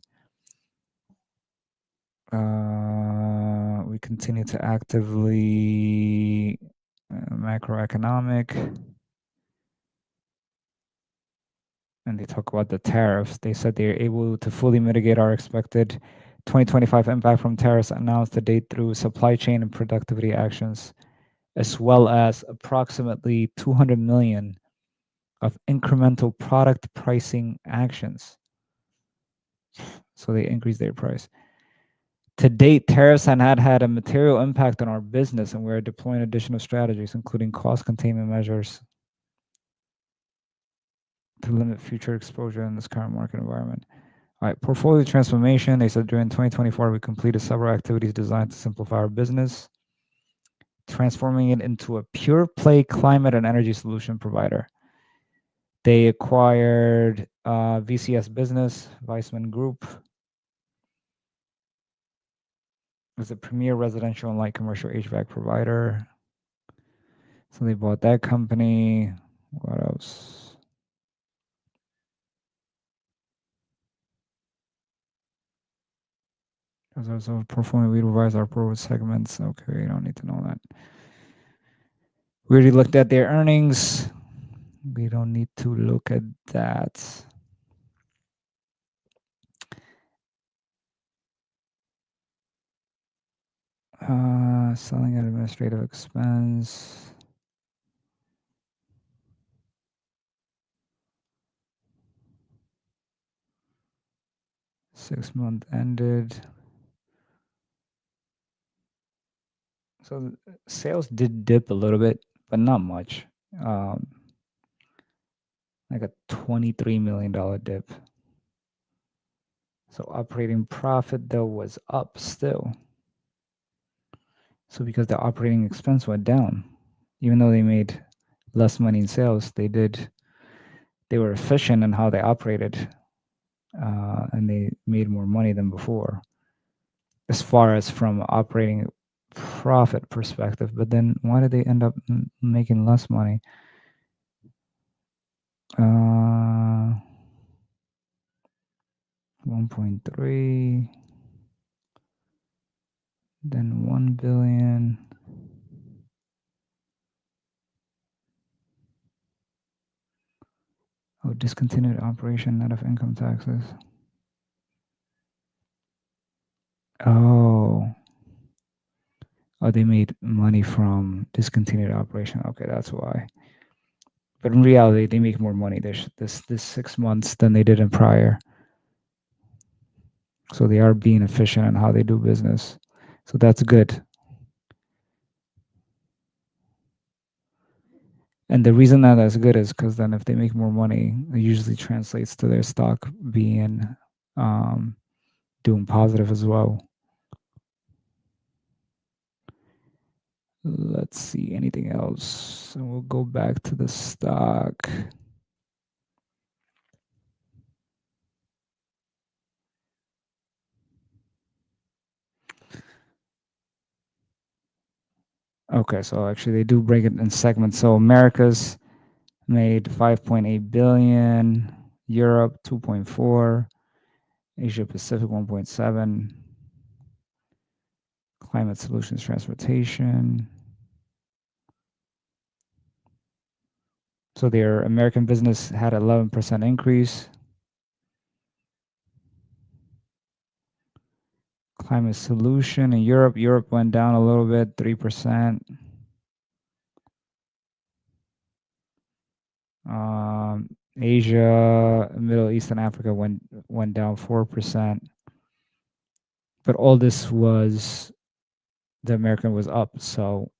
We continue to actively macroeconomic, and they talk about the tariffs. They said they are able to fully mitigate our expected 2025 impact from tariffs announced to date through supply chain and productivity actions, as well as approximately 200 million of incremental product pricing actions. So they increased their price. To date, tariffs have not had a material impact on our business, and we are deploying additional strategies, including cost containment measures to limit future exposure in this current market environment. All right, portfolio transformation. They said during 2024, we completed several activities designed to simplify our business, transforming it into a pure play climate and energy solution provider. They acquired VCS Business, Weissman Group. It was a premier residential and light commercial HVAC provider. So they bought that company. What else? There's also portfolio. We revise our pro segments. Okay, you don't need to know that. We already looked at their earnings. We don't need to look at that. Selling and administrative expense. Six-month ended. So sales did dip a little bit, but not much. Like a $23 million dip. So operating profit though was up still. So because the operating expense went down, even though they made less money in sales, they were efficient in how they operated, and they made more money than before. as far as from operating profit perspective. But then why did they end up making less money? 1.3, then 1 billion. Oh, discontinued operation net of income taxes. Oh. Oh, they made money from discontinued operation. Okay, that's why. But in reality, they make more money this 6 months than they did in prior. So they are being efficient in how they do business. So that's good. And the reason that that's good is because then if they make more money, it usually translates to their stock being doing positive as well. Let's see anything else. So we'll go back to the stock. Okay, so actually they do break it in segments. So Americas made 5.8 billion, Europe 2.4, Asia Pacific 1.7, Climate Solutions Transportation. So their American business had 11% increase. Climate Solution in Europe went down a little bit, 3%. Asia, Middle East, and Africa went down 4%. But all this was the American was up, so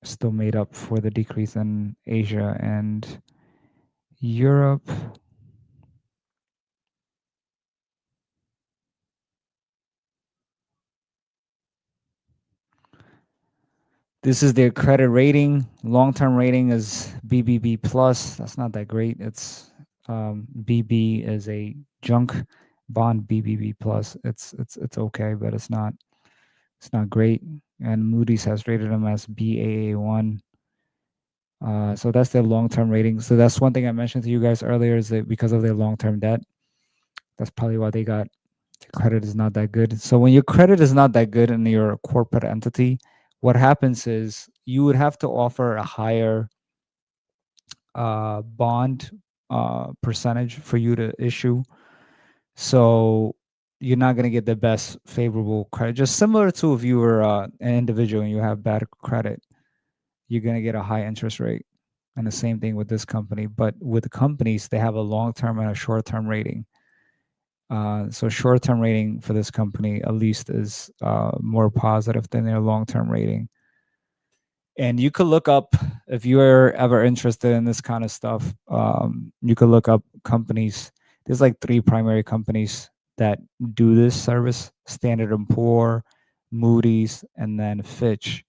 still made up for the decrease in Asia and Europe. This is their credit rating. Long-term rating is BBB plus. That's not that great. It's BB is a junk bond. BBB plus. It's okay, but it's not great. And Moody's has rated them as Baa1. So that's their long-term rating. So that's one thing I mentioned to you guys earlier is that because of their long-term debt, that's probably why they got credit is not that good. So when your credit is not that good and you're a corporate entity, what happens is you would have to offer a higher bond percentage for you to issue. So you're not going to get the best favorable credit. Just similar to if you were an individual and you have bad credit, you're going to get a high interest rate. And the same thing with this company. But with the companies, they have a long-term and a short-term rating. So short-term rating for this company at least is more positive than their long-term rating. And you could look up if you're ever interested in this kind of stuff. You could look up companies. There's like 3 primary companies that do this service: Standard and Poor, Moody's, and then Fitch.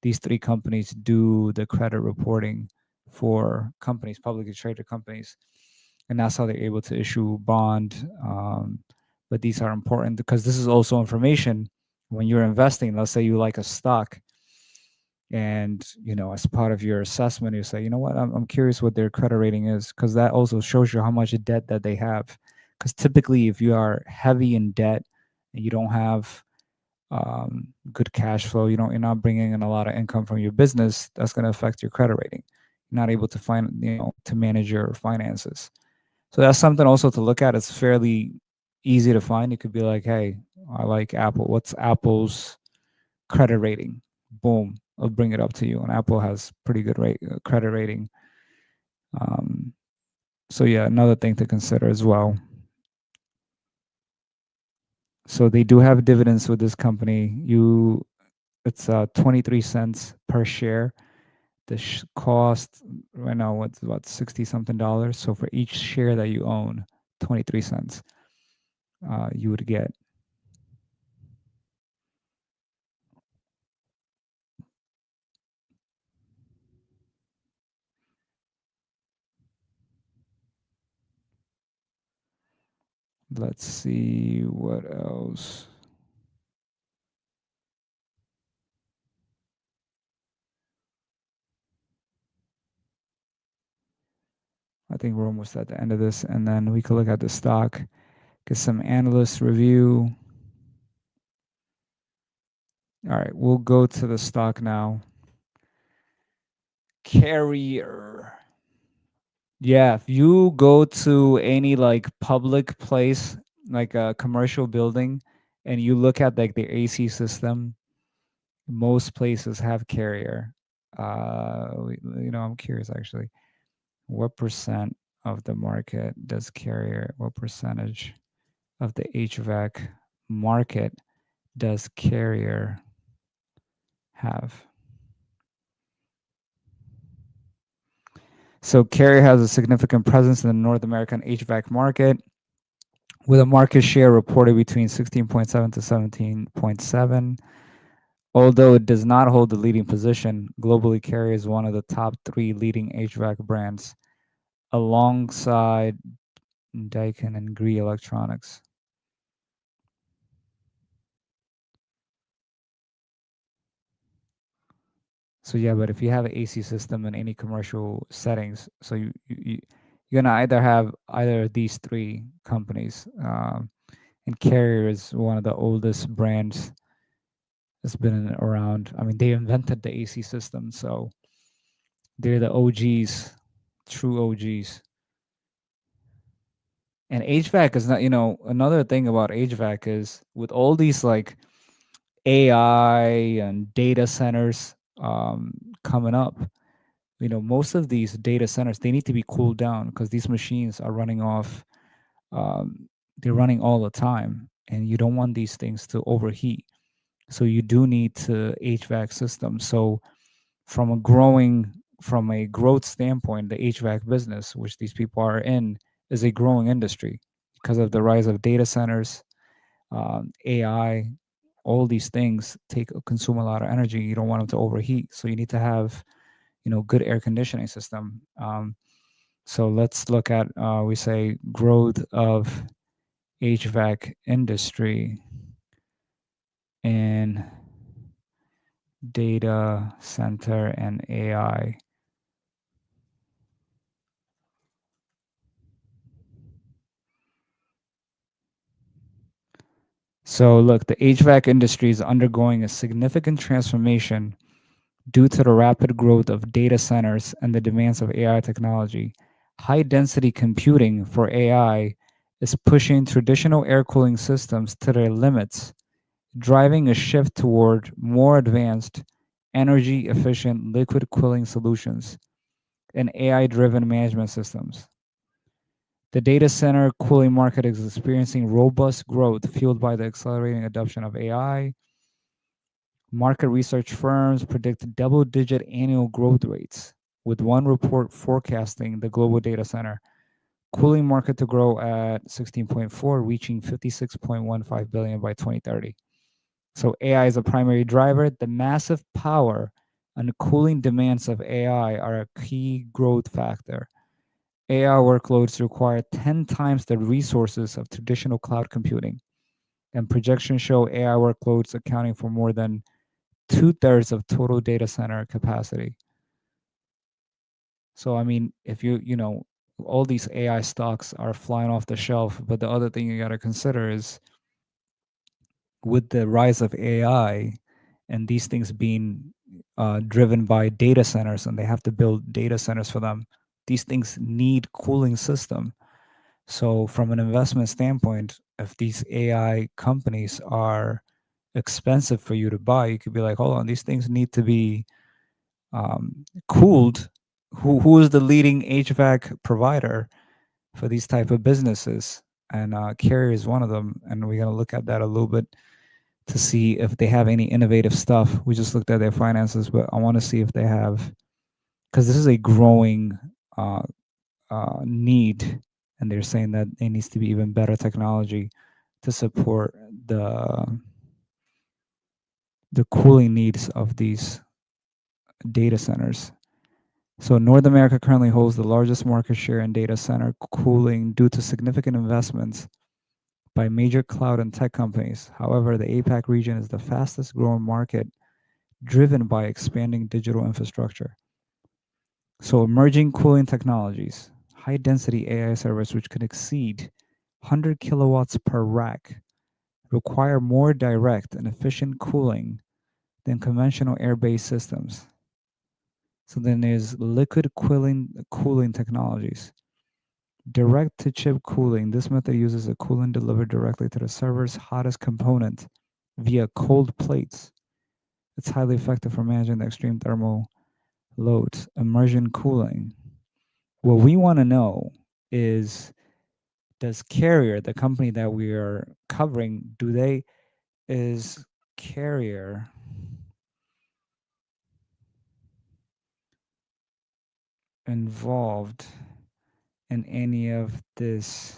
These 3 companies do the credit reporting for companies, publicly traded companies, and that's how they're able to issue bond. But these are important because this is also information when you're investing. Let's say you like a stock, and as part of your assessment, you say, you know what, I'm curious what their credit rating is, because that also shows you how much debt that they have. Because typically, if you are heavy in debt and you don't have good cash flow, you're not bringing in a lot of income from your business, that's going to affect your credit rating. You're not able to to manage your finances. So that's something also to look at. It's fairly easy to find. You could be like, hey, I like Apple. What's Apple's credit rating? Boom, I'll bring it up to you. And Apple has pretty good credit rating. So yeah, another thing to consider as well. So they do have dividends with this company. It's 23 cents per share. The cost right now, what's about 60 something dollars. So for each share that you own, 23 cents, you would get. Let's see what else. I think we're almost at the end of this, and then we could look at the stock, get some analyst review. All right, we'll go to the stock now. Carrier. Yeah, if you go to any like public place, like a commercial building, and you look at like the AC system, most places have Carrier. I'm curious actually, what percent of the market does Carrier? What percentage of the HVAC market does Carrier have? So Carrier has a significant presence in the North American HVAC market, with a market share reported between 16.7 to 17.7. Although it does not hold the leading position, globally Carrier is one of the top 3 leading HVAC brands, alongside Daikin and Gree Electronics. So yeah, but if you have an AC system in any commercial settings, so you're gonna either have either of these 3 companies. And Carrier is one of the oldest brands that's been around. I mean, they invented the AC system, so they're the OGs, true OGs. And HVAC is not, another thing about HVAC is with all these like AI and data centers coming up, most of these data centers, they need to be cooled down because these machines are running off, they're running all the time, and you don't want these things to overheat. So you do need to HVAC system. So from a growth standpoint, the HVAC business, which these people are in, is a growing industry because of the rise of data centers, AI. All these things consume a lot of energy. You don't want them to overheat, so you need to have good air conditioning system. So let's look at we say growth of HVAC industry in data center and AI. So look, the HVAC industry is undergoing a significant transformation due to the rapid growth of data centers and the demands of AI technology. High density computing for AI is pushing traditional air cooling systems to their limits, driving a shift toward more advanced, energy efficient liquid cooling solutions and AI driven management systems. The data center cooling market is experiencing robust growth fueled by the accelerating adoption of AI. Market research firms predict double-digit annual growth rates, with one report forecasting the global data center cooling market to grow at 16.4, reaching 56.15 billion by 2030. So AI is a primary driver. The massive power and cooling demands of AI are a key growth factor. AI workloads require 10 times the resources of traditional cloud computing, and projections show AI workloads accounting for more than 2/3 of total data center capacity. So, I mean, if all these AI stocks are flying off the shelf, but the other thing you got to consider is with the rise of AI and these things being driven by data centers, and they have to build data centers for them, these things need cooling system. So, from an investment standpoint, if these AI companies are expensive for you to buy, you could be like, hold on, these things need to be cooled. Who is the leading HVAC provider for these type of businesses? And Carrier is one of them, and we're gonna look at that a little bit to see if they have any innovative stuff. We just looked at their finances, but I want to see if they have, because this is a growing uh, need, and they're saying that there needs to be even better technology to support the cooling needs of these data centers. So North America currently holds the largest market share in data center cooling due to significant investments by major cloud and tech companies. However, the APAC region is the fastest growing market, driven by expanding digital infrastructure. So emerging cooling technologies, high-density AI servers which could exceed 100 kilowatts per rack, require more direct and efficient cooling than conventional air-based systems. So then there's liquid cooling technologies. Direct-to-chip cooling. This method uses a coolant delivered directly to the server's hottest component via cold plates. It's highly effective for managing the extreme thermal loads. Immersion cooling. What we want to know is, does Carrier, the company that we are covering, is Carrier involved in any of this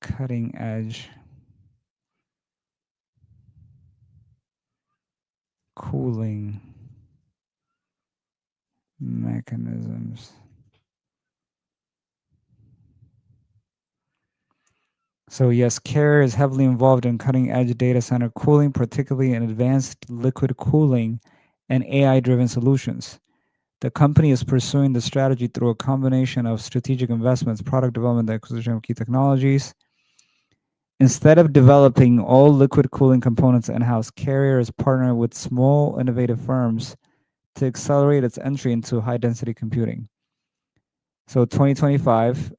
cutting edge cooling mechanisms? So yes, Carrier is heavily involved in cutting edge data center cooling, particularly in advanced liquid cooling and AI-driven solutions. The company is pursuing the strategy through a combination of strategic investments, product development, and acquisition of key technologies. Instead of developing all liquid cooling components in-house, Carrier is partnering with small, innovative firms to accelerate its entry into high-density computing. So 2025,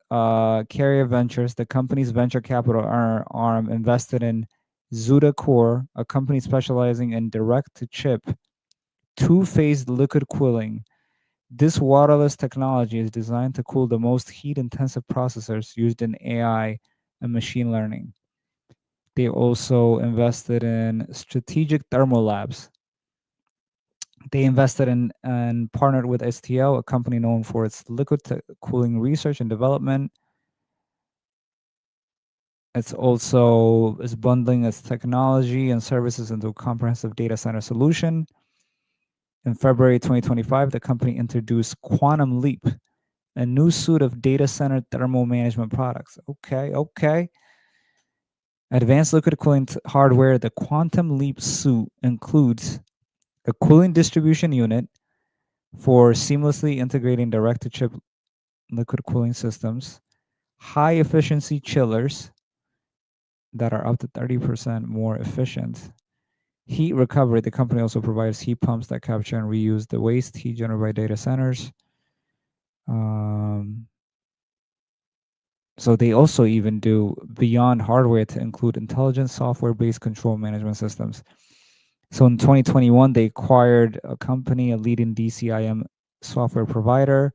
Carrier Ventures, the company's venture capital arm, invested in Zuda Core, a company specializing in direct-to-chip, two-phase liquid cooling. This waterless technology is designed to cool the most heat-intensive processors used in AI and machine learning. They also invested in Strategic Thermal Labs. They invested in and partnered with STL, a company known for its liquid cooling research and development. It's also is bundling its technology and services into a comprehensive data center solution. In February 2025, the company introduced Quantum Leap, a new suite of data center thermal management products. Okay. Advanced liquid cooling hardware. The Quantum Leap suite includes a cooling distribution unit for seamlessly integrating direct-to-chip liquid cooling systems, high-efficiency chillers that are up to 30% more efficient. Heat recovery. The company also provides heat pumps that capture and reuse the waste heat generated by data centers. So they also even do beyond hardware to include intelligent software-based control management systems. So in 2021, they acquired a company, a leading DCIM software provider.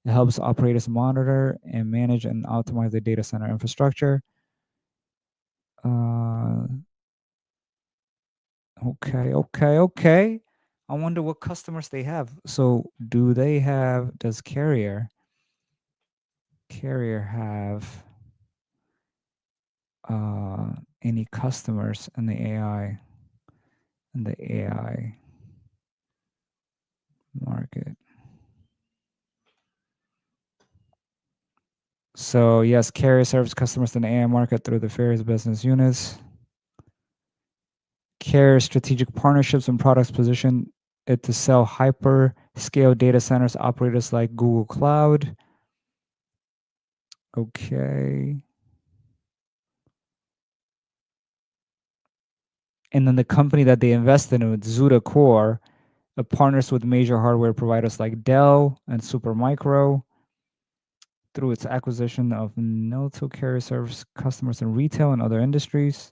It helps operators monitor and manage and optimize the data center infrastructure. Okay. I wonder what customers they have. So does Carrier have any customers in the AI market? So yes, Carrier serves customers in the AI market through the various business units. Carrier strategic partnerships and products position it to sell hyperscale data centers operators like Google Cloud. Okay. And then the company that they invested in with Zuda Core, it partners with major hardware providers like Dell and Supermicro. Through its acquisition of Noto, Carrier serves customers in retail and other industries.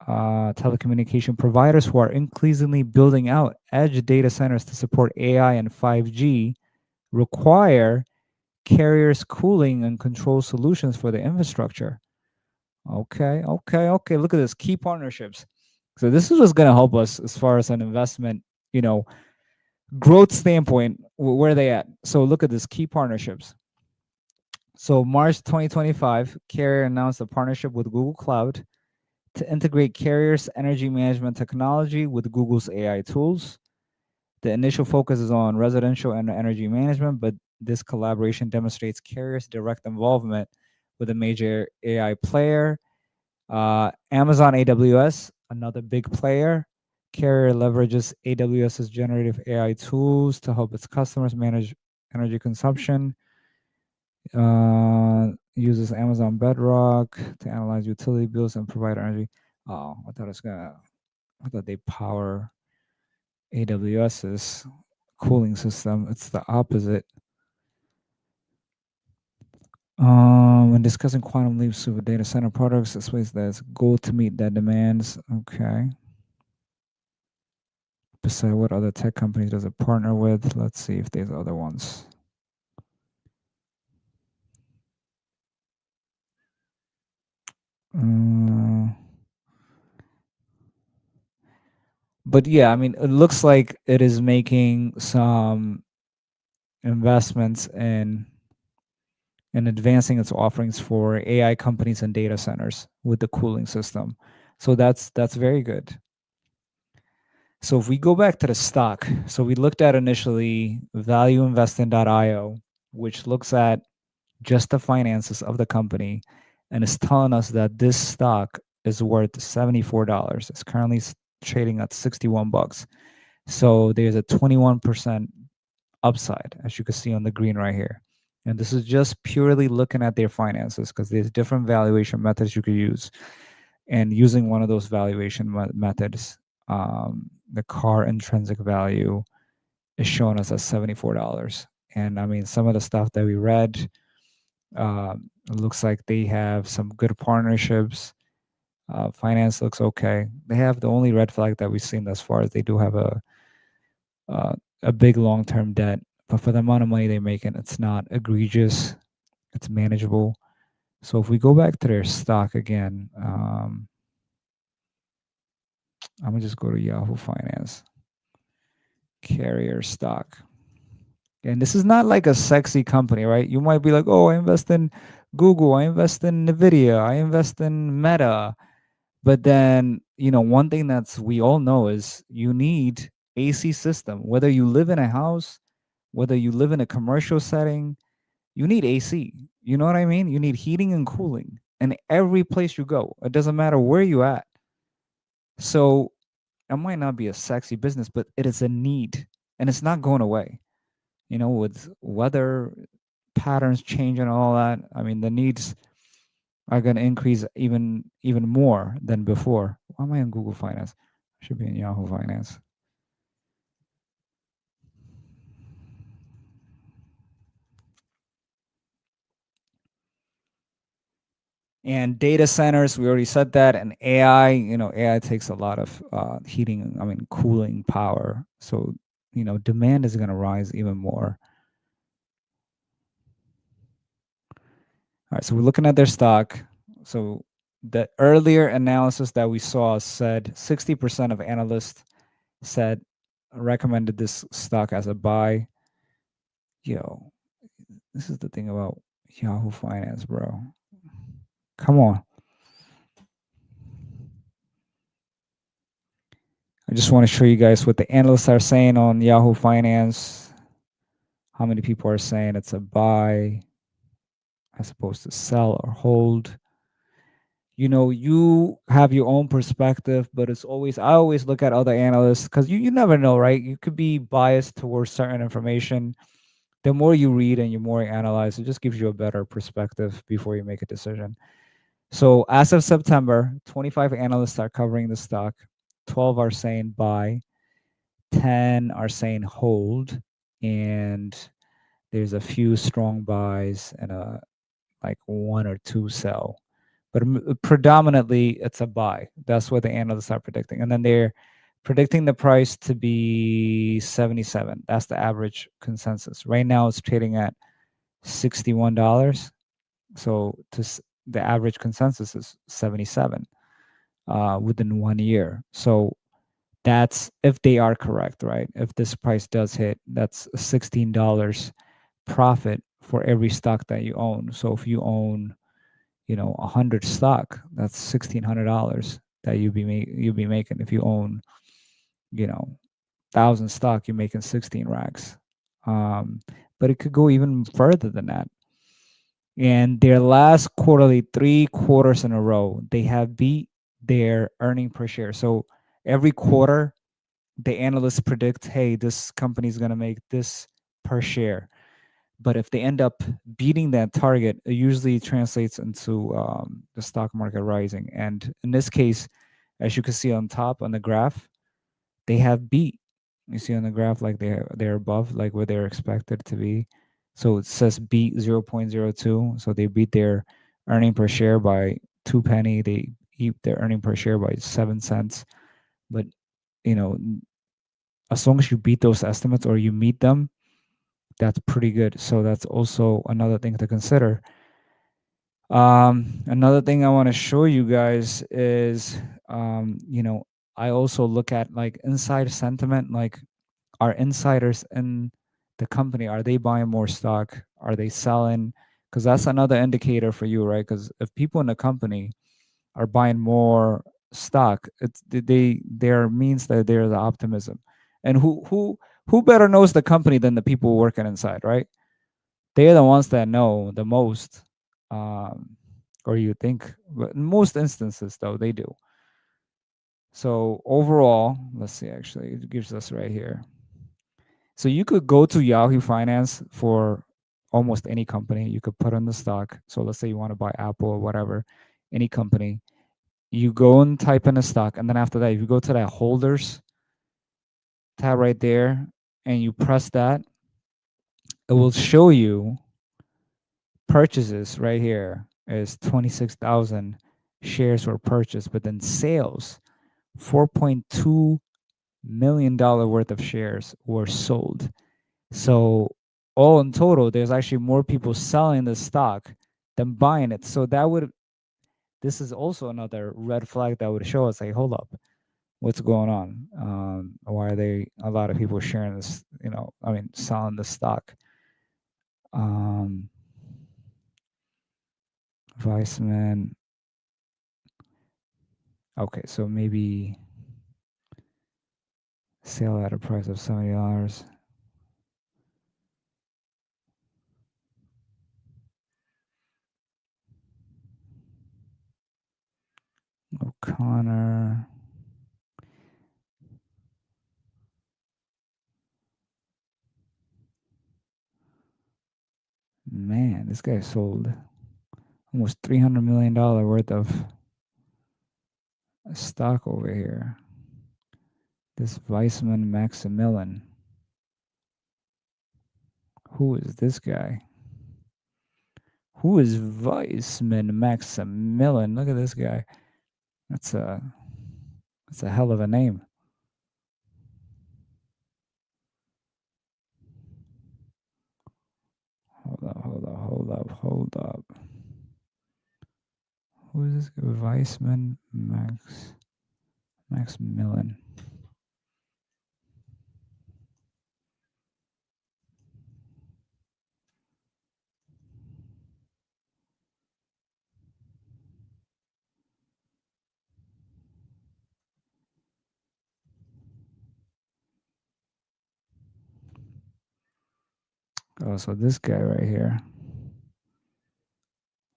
Telecommunication providers who are increasingly building out edge data centers to support AI and 5G require Carrier's cooling and control solutions for the infrastructure. Okay. Look at this, key partnerships. So this is what's going to help us as far as an investment, growth standpoint. Where are they at? So look at this, key partnerships. So March 2025, Carrier announced a partnership with Google Cloud to integrate Carrier's energy management technology with Google's AI tools. The initial focus is on residential and energy management, but this collaboration demonstrates Carrier's direct involvement with a major AI player. Amazon AWS, another big player. Carrier leverages AWS's generative AI tools to help its customers manage energy consumption. Uses Amazon Bedrock to analyze utility bills and provide energy. Oh, I thought they power AWS's cooling system. It's the opposite. When discussing quantum leaps with data center products, this ways that's goal to meet that demands. Okay. Beside what other tech companies does it partner with? Let's see if there's other ones. Uh, but yeah, I mean, it looks like it is making some investments in advancing its offerings for AI companies and data centers with the cooling system. So that's very good. So if we go back to the stock, so we looked at initially valueinvesting.io, which looks at just the finances of the company and is telling us that this stock is worth $74. It's currently trading at 61 bucks. So there's a 21% upside, as you can see on the green right here. And this is just purely looking at their finances because there's different valuation methods you could use. And using one of those valuation methods, the car intrinsic value is showing us at $74. And I mean, some of the stuff that we read, it looks like they have some good partnerships. Finance looks okay. They have the only red flag that we've seen thus far is they do have uh, a big long term debt, but for the amount of money they're making, it's not egregious. It's manageable. So if we go back to their stock again, I'm gonna just go to Yahoo Finance carrier stock. And this is not like a sexy company, right? You might be like, oh, I invest in Google, I invest in Nvidia, I invest in Meta. But then, one thing that's we all know is you need AC system. Whether you live in a house, whether you live in a commercial setting, you need AC. You know what I mean? You need heating and cooling in every place you go. It doesn't matter where you at. So it might not be a sexy business, but it is a need and it's not going away. With weather patterns changing and all that, I mean, the needs are going to increase even more than before. Why am I on Google Finance? I should be in Yahoo Finance. And data centers, we already said that. And AI, AI takes a lot of heating, I mean, cooling power. So, demand is going to rise even more. All right, so we're looking at their stock. So the earlier analysis that we saw said 60% of analysts said recommended this stock as a buy. Yo, this is the thing about Yahoo Finance, bro. Come on. I just want to show you guys what the analysts are saying on Yahoo Finance. How many people are saying it's a buy as opposed to sell or hold. You have your own perspective, but I always look at other analysts because you never know, right? You could be biased towards certain information. The more you read and the more you analyze, it just gives you a better perspective before you make a decision. So as of September, 25 analysts are covering the stock. 12 are saying buy, 10 are saying hold, and there's a few strong buys and like one or two sell. But predominantly it's a buy. That's what the analysts are predicting. And then they're predicting the price to be 77. That's the average consensus. Right now it's trading at $61. So the average consensus is 77 within 1 year. So that's if they are correct, right? If this price does hit, that's $16 profit for every stock that you own. So if you own 100 stock, that's $1,600 that you'll be making. If you own 1,000 stock, you're making 16 racks. But it could go even further than that. And their last quarterly, 3 quarters in a row, they have beat their earning per share. So every quarter, the analysts predict, hey, this company is going to make this per share. But if they end up beating that target, it usually translates into the stock market rising. And in this case, as you can see on top on the graph, they have beat. You see on the graph, like they're above, like where they're expected to be. So it says beat 0.02. So they beat their earning per share by 2 penny. They beat their earning per share by 7 cents. But you know, as long as you beat those estimates or you meet them, that's pretty good. So that's also another thing to consider. Another thing I want to show you guys is, you know, I also look at like inside sentiment, like are insiders in the company, are they buying more stock? Are they selling? Because that's another indicator for you, right? Because if people in the company are buying more stock, it's there means that there's optimism. And who better knows the company than the people working inside, right? They're the ones that know the most, um, or you think. But in most instances, though, they do. So overall, let's see. Actually, it gives us right here. So you could go to Yahoo Finance for almost any company. You could put on the stock. So let's say you want to buy Apple or whatever, any company. You go and type in a stock, and then after that, if you go to that holders tab right there, and you press that, it will show you purchases right here is 26,000 shares were purchased, but then sales, $4.2 million worth of shares were sold. So all in total, there's actually more people selling the stock than buying it. So this is also another red flag that would show us, like, hold up, what's going on? Why are a lot of people sharing this, selling the stock? Um, Weissman. Okay, so maybe sale at a price of $70. O'Connor. Man, this guy sold almost $300 million worth of stock over here. This Weissman Maximilian. Who is this guy? Who is Weissman Maximilian? Look at this guy. That's a hell of a name. Hold up. Who is this guy? Weissman Maximilian. Oh, so this guy right here.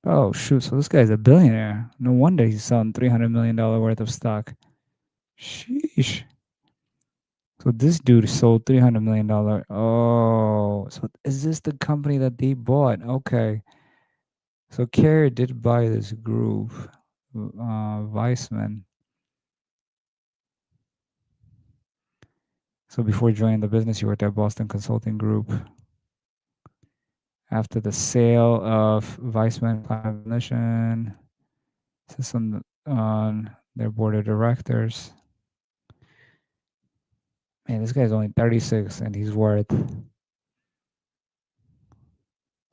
Oh shoot! So this guy's a billionaire. No wonder he's selling $300 million worth of stock. Sheesh. So this dude sold $300 million. Oh, so is this the company that they bought? Okay. So Carrier did buy this group, Weissman. So before joining the business, you worked at Boston Consulting Group. After the sale of Weissman Combination, sits on their board of directors. Man, this guy's only 36 and he's worth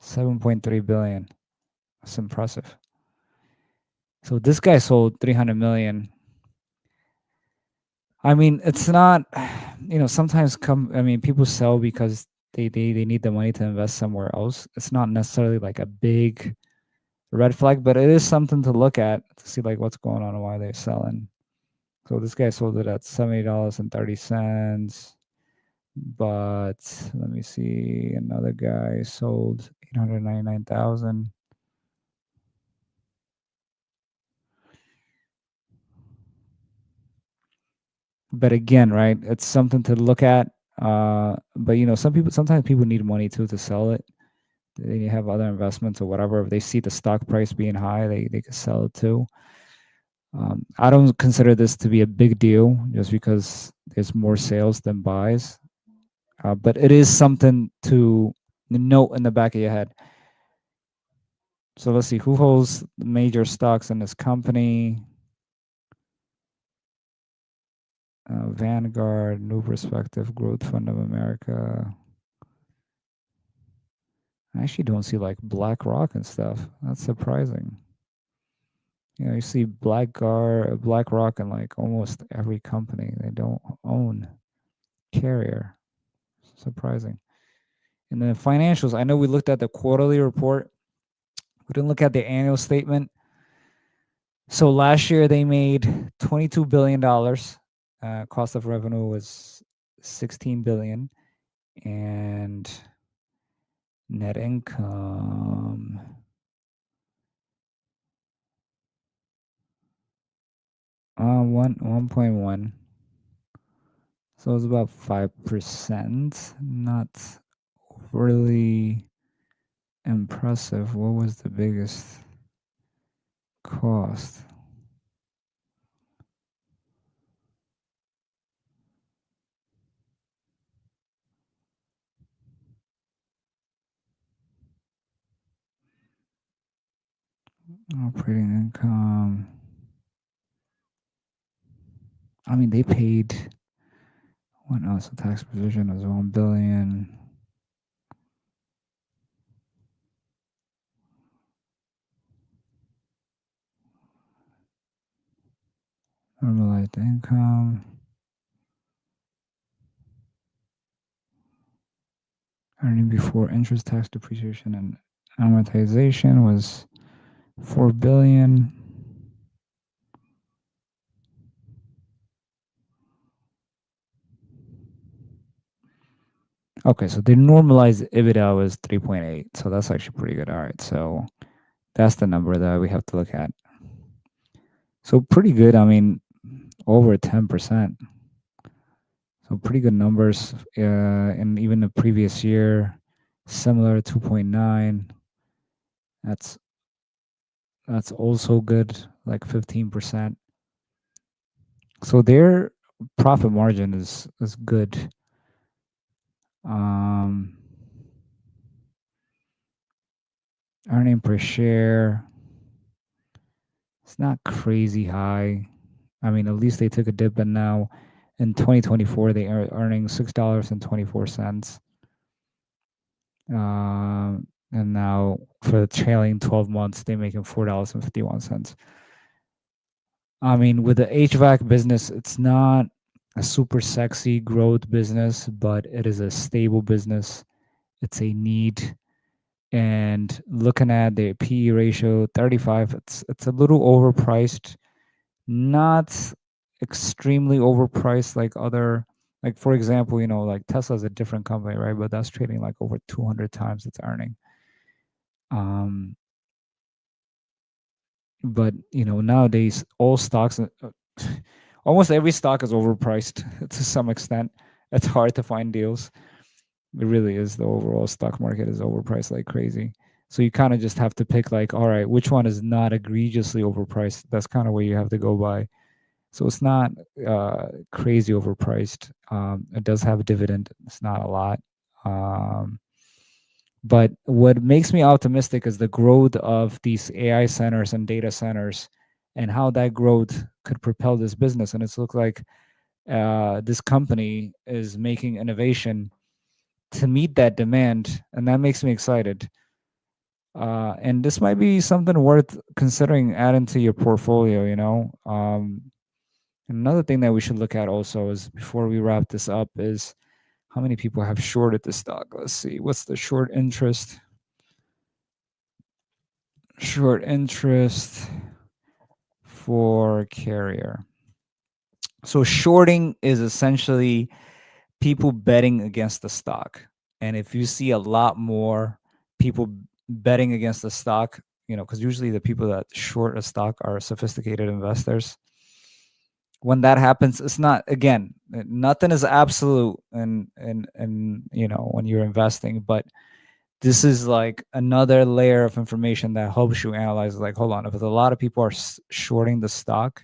7.3 billion. That's impressive. So this guy sold 300 million. I mean, it's not, sometimes people sell because they need the money to invest somewhere else. It's not necessarily like a big red flag, but it is something to look at to see like what's going on and why they're selling. So this guy sold it at $70.30. But let me see, another guy sold 899,000. But again, right, it's something to look at. But sometimes people need money too to sell it. They have other investments or whatever. If they see the stock price being high, they can sell it too. I don't consider this to be a big deal just because there's more sales than buys. But it is something to note in the back of your head. So let's see who holds the major stocks in this company. Vanguard, New Perspective, Growth Fund of America. I actually don't see like BlackRock and stuff. That's surprising. You see BlackRock in like almost every company. They don't own Carrier. Surprising. And then financials. I know we looked at the quarterly report. We didn't look at the annual statement. So last year they made $22 billion. Cost of revenue was 16 billion, and net income 1.1. So it's about 5%. Not really impressive. What was the biggest cost? Operating income. I mean, they paid what else? The tax position was 1 billion. Normalized income. Earning before interest, tax, depreciation, and amortization was 4 billion. Okay, so the normalized EBITDA was 3.8. So that's actually pretty good. All right, so that's the number that we have to look at. So pretty good. I mean, over 10%. So pretty good numbers. And even the previous year, similar 2.9. That's also good, like 15%. So their profit margin is good. Earning per share, it's not crazy high. I mean, at least they took a dip, and now in 2024 they are earning $6.24. And now for the trailing 12 months, they're making $4.51. I mean, with the HVAC business, it's not a super sexy growth business, but it is a stable business. It's a need. And looking at the PE ratio, 35, it's a little overpriced. Not extremely overpriced like other, like for example, like Tesla's a different company, right? But that's trading like over 200 times its earning. But nowadays all stocks, almost every stock is overpriced to some extent. It's hard to find deals. It really is. The overall stock market is overpriced like crazy. So you kind of just have to pick like, all right, which one is not egregiously overpriced? That's kind of what you have to go by. So it's not crazy overpriced. It does have a dividend. It's not a lot. But what makes me optimistic is the growth of these AI centers and data centers and how that growth could propel this business. And it's looked like this company is making innovation to meet that demand. And that makes me excited. And this might be something worth considering adding to your portfolio. Another thing that we should look at also is, before we wrap this up, is how many people have shorted the stock. Let's see. What's the short interest? Short interest for Carrier. So shorting is essentially people betting against the stock. And if you see a lot more people betting against the stock, because usually the people that short a stock are sophisticated investors. When that happens, it's not, again, nothing is absolute and when you're investing, but this is like another layer of information that helps you analyze. Like, hold on, if a lot of people are shorting the stock,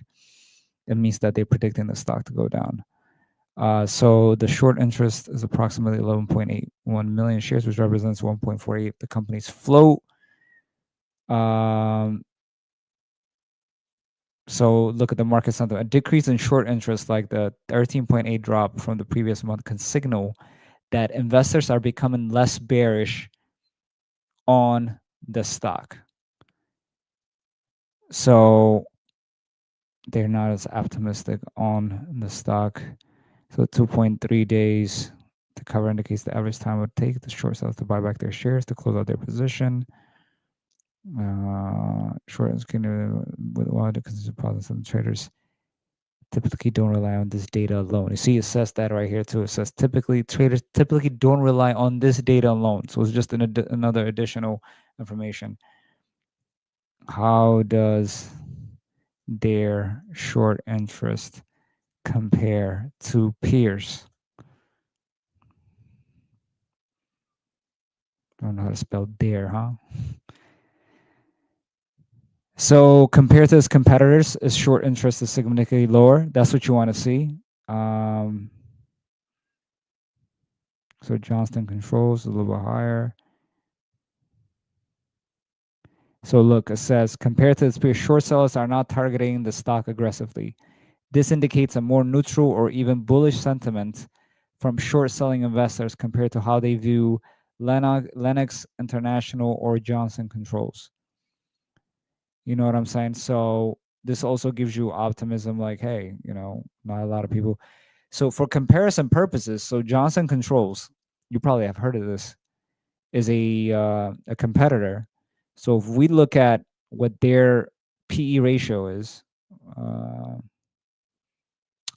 it means that they're predicting the stock to go down. So the short interest is approximately 11.81 million shares, which represents 1.48 the company's float. So look at the market sentiment. A decrease in short interest, like the 13.8 drop from the previous month, can signal that investors are becoming less bearish on the stock. So they're not as optimistic on the stock. So 2.3 days. The cover indicates the average time it would take the short sellers to buy back their shares to close out their position. Short is with while the consider positive, some traders typically don't rely on this data alone. You see, it says that right here too. It says traders typically don't rely on this data alone. So it's just another additional information. How does their short interest compare to peers? Don't know how to spell dare, huh? So compared to its competitors, its short interest is significantly lower. That's what you want to see. So Johnston Controls a little bit higher. So look, it says compared to its peers, short sellers are not targeting the stock aggressively. This indicates a more neutral or even bullish sentiment from short selling investors compared to how they view Lennox International or Johnson Controls. You know what I'm saying? So this also gives you optimism, like, hey, not a lot of people. So for comparison purposes, so Johnson Controls, you probably have heard of this, is a competitor. So if we look at what their PE ratio is,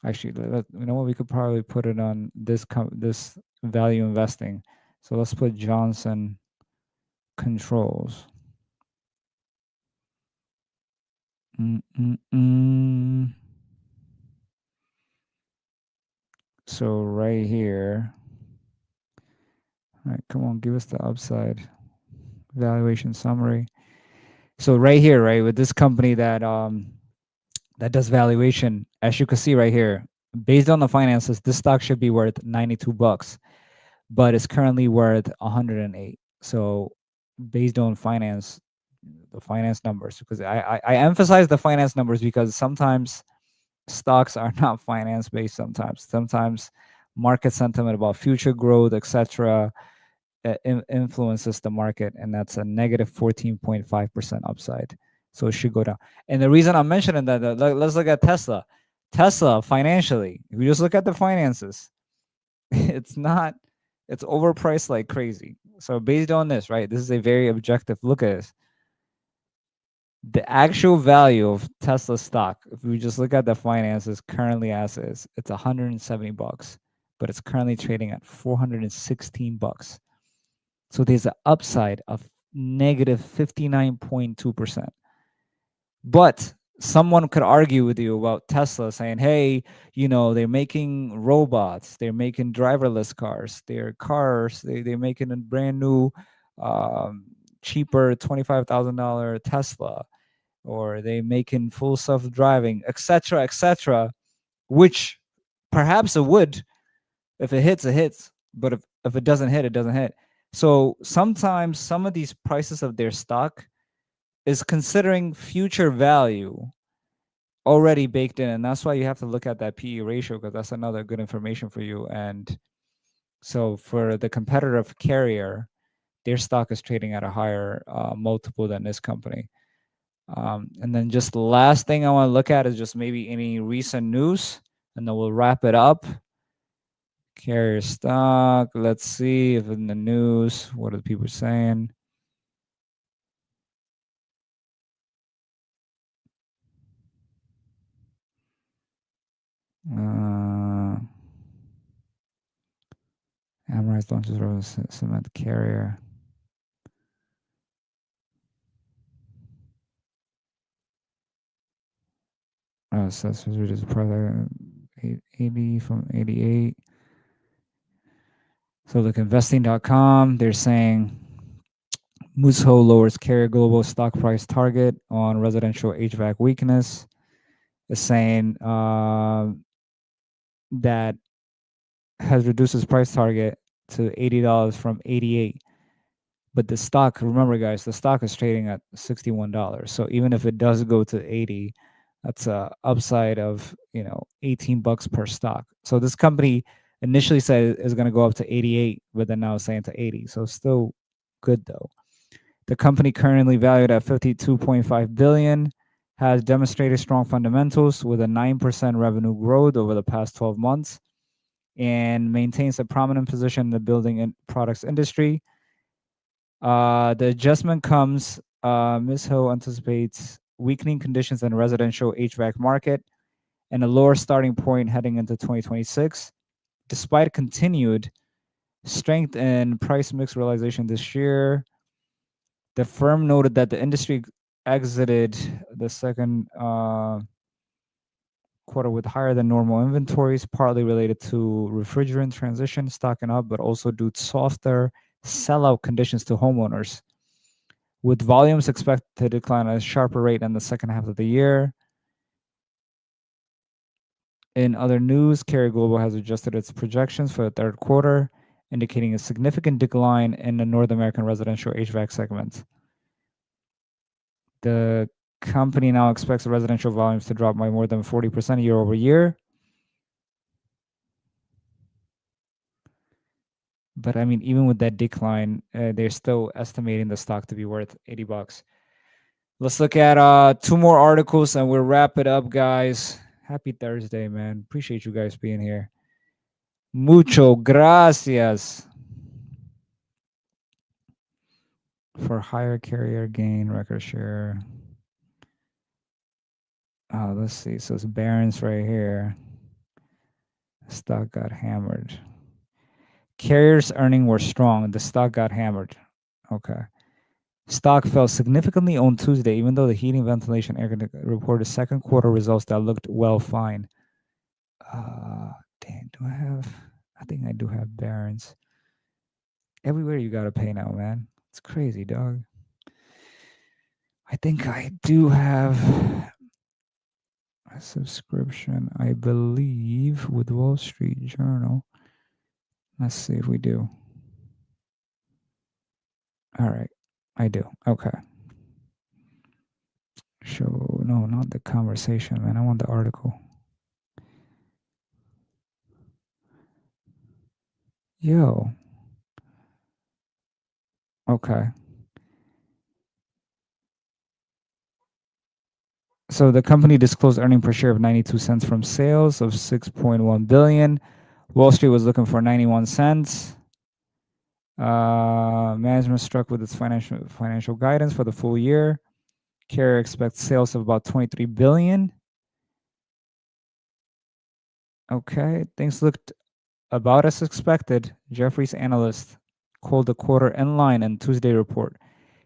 actually, you know what? We could probably put it on this value investing. So let's put Johnson Controls. So right here, all right, come on, give us the upside valuation summary. So right here, right, with this company that that does valuation, as you can see right here, based on the finances, this stock should be worth 92 bucks, but it's currently worth 108. So based on the finance numbers, because I emphasize the finance numbers because sometimes stocks are not finance based. Sometimes market sentiment about future growth, etc., influences the market, and that's a negative 14.5% upside. So it should go down. And the reason I'm mentioning that, let's look at Tesla. Tesla financially, if you just look at the finances, it's overpriced like crazy. So based on this, right, this is a very objective look at this. The actual value of Tesla stock, if we just look at the finances currently as is, it's 170 bucks, but it's currently trading at 416 bucks. So there's an upside of negative 59.2%. But someone could argue with you about Tesla saying, hey, they're making robots, they're making driverless cars, they're making a brand new, cheaper $25,000 Tesla, or they making full self-driving, etc., which perhaps it would. If it hits, it hits. But if it doesn't hit, it doesn't hit. So sometimes some of these prices of their stock is considering future value already baked in. And that's why you have to look at that PE ratio, because that's another good information for you. And so for the competitive carrier, their stock is trading at a higher multiple than this company. And then just the last thing I want to look at is just maybe any recent news, and then we'll wrap it up. Carrier stock. Let's see if in the news, what are people saying? Amrise launches road cement carrier. Accessories reduced product 80 from 88. So look, investing.com, they're saying Musho lowers Carrier Global stock price target on residential HVAC weakness. Is saying that has reduced its price target to $80 from 88. But the stock, remember guys, the stock is trading at $61. So even if it does go to 80, that's a upside of 18 bucks per stock. So this company initially said is going to go up to 88, but then now it's saying to 80. So still good though. The company currently valued at 52.5 billion has demonstrated strong fundamentals with a 9% revenue growth over the past 12 months and maintains a prominent position in the building and products industry. The adjustment comes, Ms. Ho anticipates weakening conditions in the residential HVAC market and a lower starting point heading into 2026. Despite continued strength in price mix realization this year, the firm noted that the industry exited the second quarter with higher than normal inventories, partly related to refrigerant transition stocking up, but also due to softer sellout conditions to homeowners, with volumes expected to decline at a sharper rate in the second half of the year. In other news, Carrier Global has adjusted its projections for the third quarter, indicating a significant decline in the North American residential HVAC segment. The company now expects the residential volumes to drop by more than 40% year over year. But I mean, even with that decline, they're still estimating the stock to be worth 80 bucks. Let's look at two more articles and we'll wrap it up, guys. Happy Thursday, man. Appreciate you guys being here. Mucho gracias for higher carrier gain record share. Let's see. So it's Barron's right here. Stock got hammered. Carriers' earnings were strong. The stock got hammered. Okay. Stock fell significantly on Tuesday, even though the heating, ventilation, air conditioning reported second quarter results that looked well fine. Damn, do I have? I think I do have Barron's. Everywhere you gotta pay now, man. It's crazy, dog. I think I do have a subscription, I believe, with Wall Street Journal. Let's see if we do. All right, I do. Okay. Show, no, not the conversation, man. I want the article. Yo. Okay. So the company disclosed earnings per share of 92 cents from sales of 6.1 billion. Wall Street was looking for 91 cents. Management struck with its financial guidance for the full year. Carrier expects sales of about 23 billion. Okay, things looked about as expected. Jefferies analyst called the quarter in line in Tuesday report.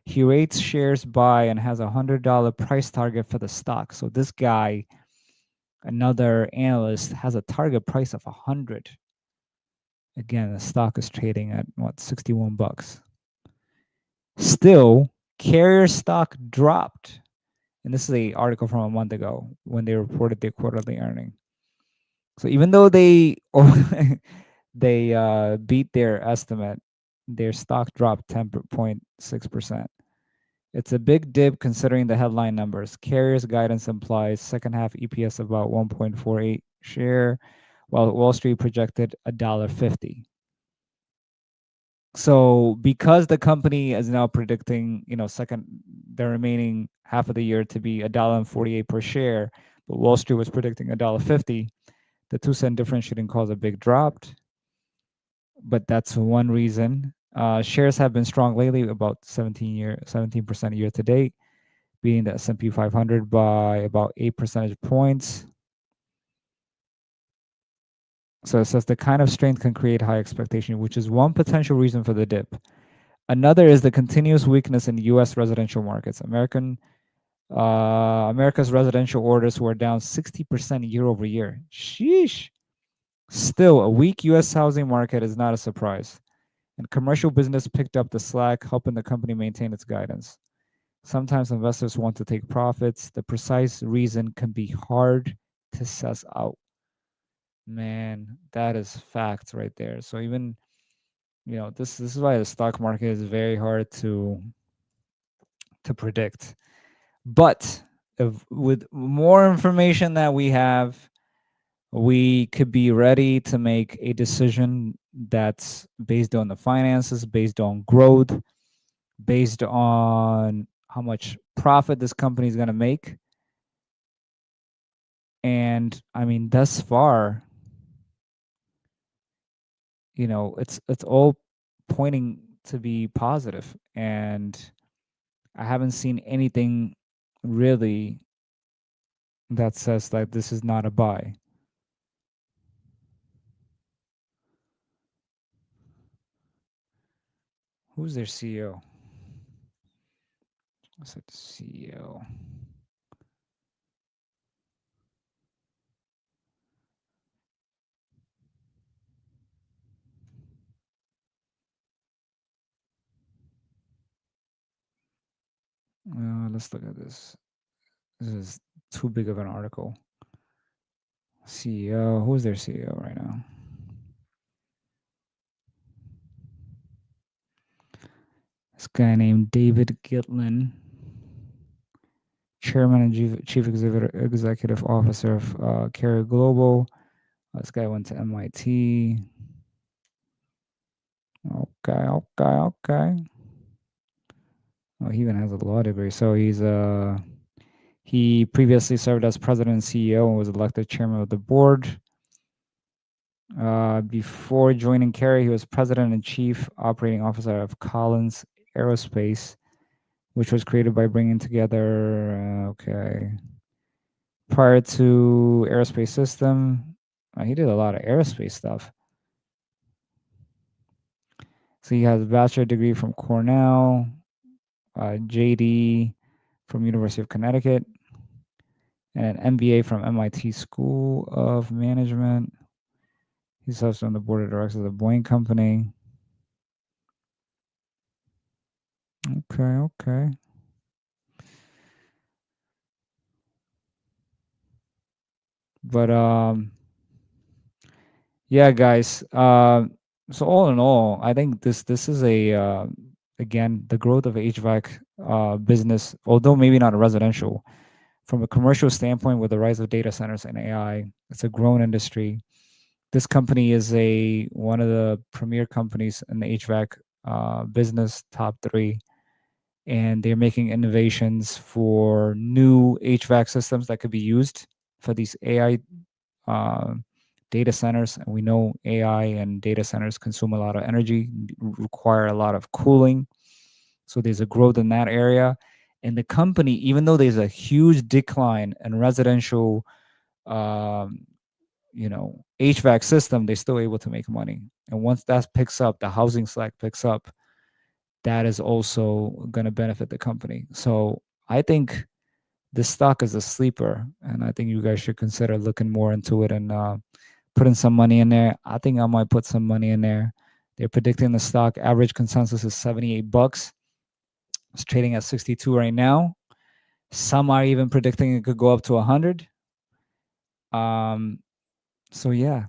He rates shares buy and has a $100 price target for the stock. So this guy, another analyst, has a target price of 100. Again, the stock is trading at what, 61 bucks. Still, Carrier stock dropped. And this is an article from a month ago when they reported their quarterly earning. So even though they they beat their estimate, their stock dropped 10.6%. It's a big dip considering the headline numbers. Carrier's guidance implies second half EPS of about 1.48 share, while Wall Street projected $1.50. So because the company is now predicting, the remaining half of the year to be $1.48 per share, but Wall Street was predicting $1.50, the 2-cent difference shouldn't cause a big drop. But that's one reason. Shares have been strong lately, about 17% year to date, beating the S&P 500 by about 8 percentage points. So it says the kind of strength can create high expectation, which is one potential reason for the dip. Another is the continuous weakness in U.S. residential markets. America's residential orders were down 60% year over year. Sheesh. Still, a weak U.S. housing market is not a surprise. And commercial business picked up the slack, helping the company maintain its guidance. Sometimes investors want to take profits. The precise reason can be hard to suss out. Man, that is fact right there. So even, this is why the stock market is very hard to predict. But if, with more information that we have, we could be ready to make a decision that's based on the finances, based on growth, based on how much profit this company is going to make. And I mean, thus far, it's all pointing to be positive, and I haven't seen anything really that says like this is not a buy. Who's their CEO? What's that CEO? Let's look at this. This is too big of an article. CEO. Who's their CEO right now? This guy named David Gitlin, Chairman and Chief Executive Officer of Carrier Global. This guy went to MIT. Okay. Oh, he even has a law degree. So he previously served as president and CEO and was elected chairman of the board. Before joining Carrier, he was president and chief operating officer of Collins Aerospace, which was created by bringing together. Prior to aerospace system, he did a lot of aerospace stuff. So he has a bachelor degree from Cornell, JD from University of Connecticut, and an MBA from MIT School of Management. He serves on the board of directors of the Boeing Company. Okay. But yeah, guys. So all in all, I think this is a again, the growth of HVAC business, although maybe not a residential, from a commercial standpoint, with the rise of data centers and AI, it's a growing industry. This company is one of the premier companies in the HVAC business, top 3, and they're making innovations for new HVAC systems that could be used for these AI uh, data centers. And we know AI and data centers consume a lot of energy, require a lot of cooling. So there's a growth in that area. And the company, even though there's a huge decline in residential, um, HVAC system, they're still able to make money. And once that picks up, the housing slack picks up, that is also going to benefit the company. So I think this stock is a sleeper, and I think you guys should consider looking more into it and putting some money in there. I think I might put some money in there. They're predicting the stock average consensus is $78. It's trading at 62 right now. Some are even predicting it could go up to 100. So yeah,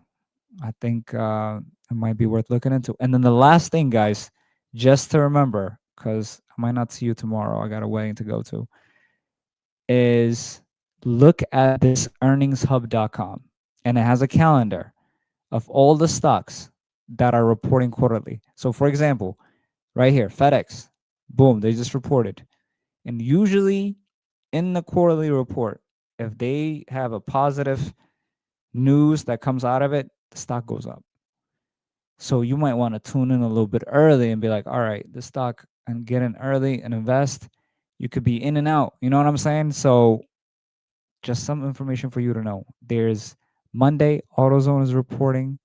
I think it might be worth looking into. And then the last thing, guys, just to remember, because I might not see you tomorrow, I got a wedding to go to, is look at this earningshub.com, and it has a calendar of all the stocks that are reporting quarterly. So for example, right here, FedEx, boom, they just reported. And usually in the quarterly report, if they have a positive news that comes out of it, the stock goes up. So you might want to tune in a little bit early and be like, all right, this stock, and get in early and invest. You could be in and out. You know what I'm saying? So just some information for you to know. There's Monday, AutoZone is reporting.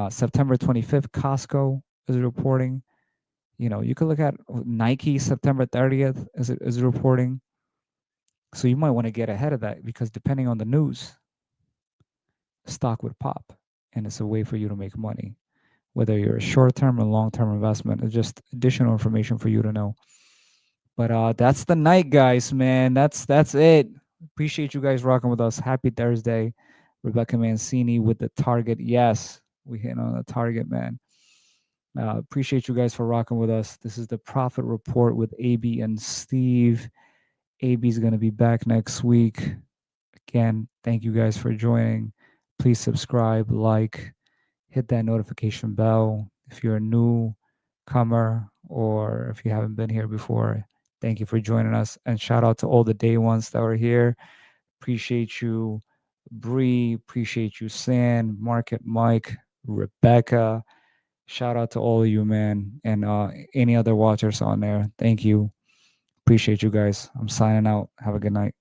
September 25th, Costco is reporting. You could look at Nike, September 30th is reporting. So you might want to get ahead of that, because depending on the news, stock would pop, and it's a way for you to make money. whether you're a short-term or long-term investment. It's just additional information for you to know. But that's the night, guys, man. That's it. Appreciate you guys rocking with us. Happy Thursday. Rebecca Mancini with the target. Yes, we hit on the target, man. Appreciate you guys for rocking with us. This is the Profit Report with AB and Steve. AB is going to be back next week. Again, thank you guys for joining. Please subscribe, like, hit that notification bell. If you're a newcomer or if you haven't been here before, thank you for joining us. And shout out to all the day ones that were here. Appreciate you, Bree. Appreciate you, San, Market Mike, Rebecca. Shout out to all of you, man. And any other watchers on there. Thank you. Appreciate you guys. I'm signing out. Have a good night.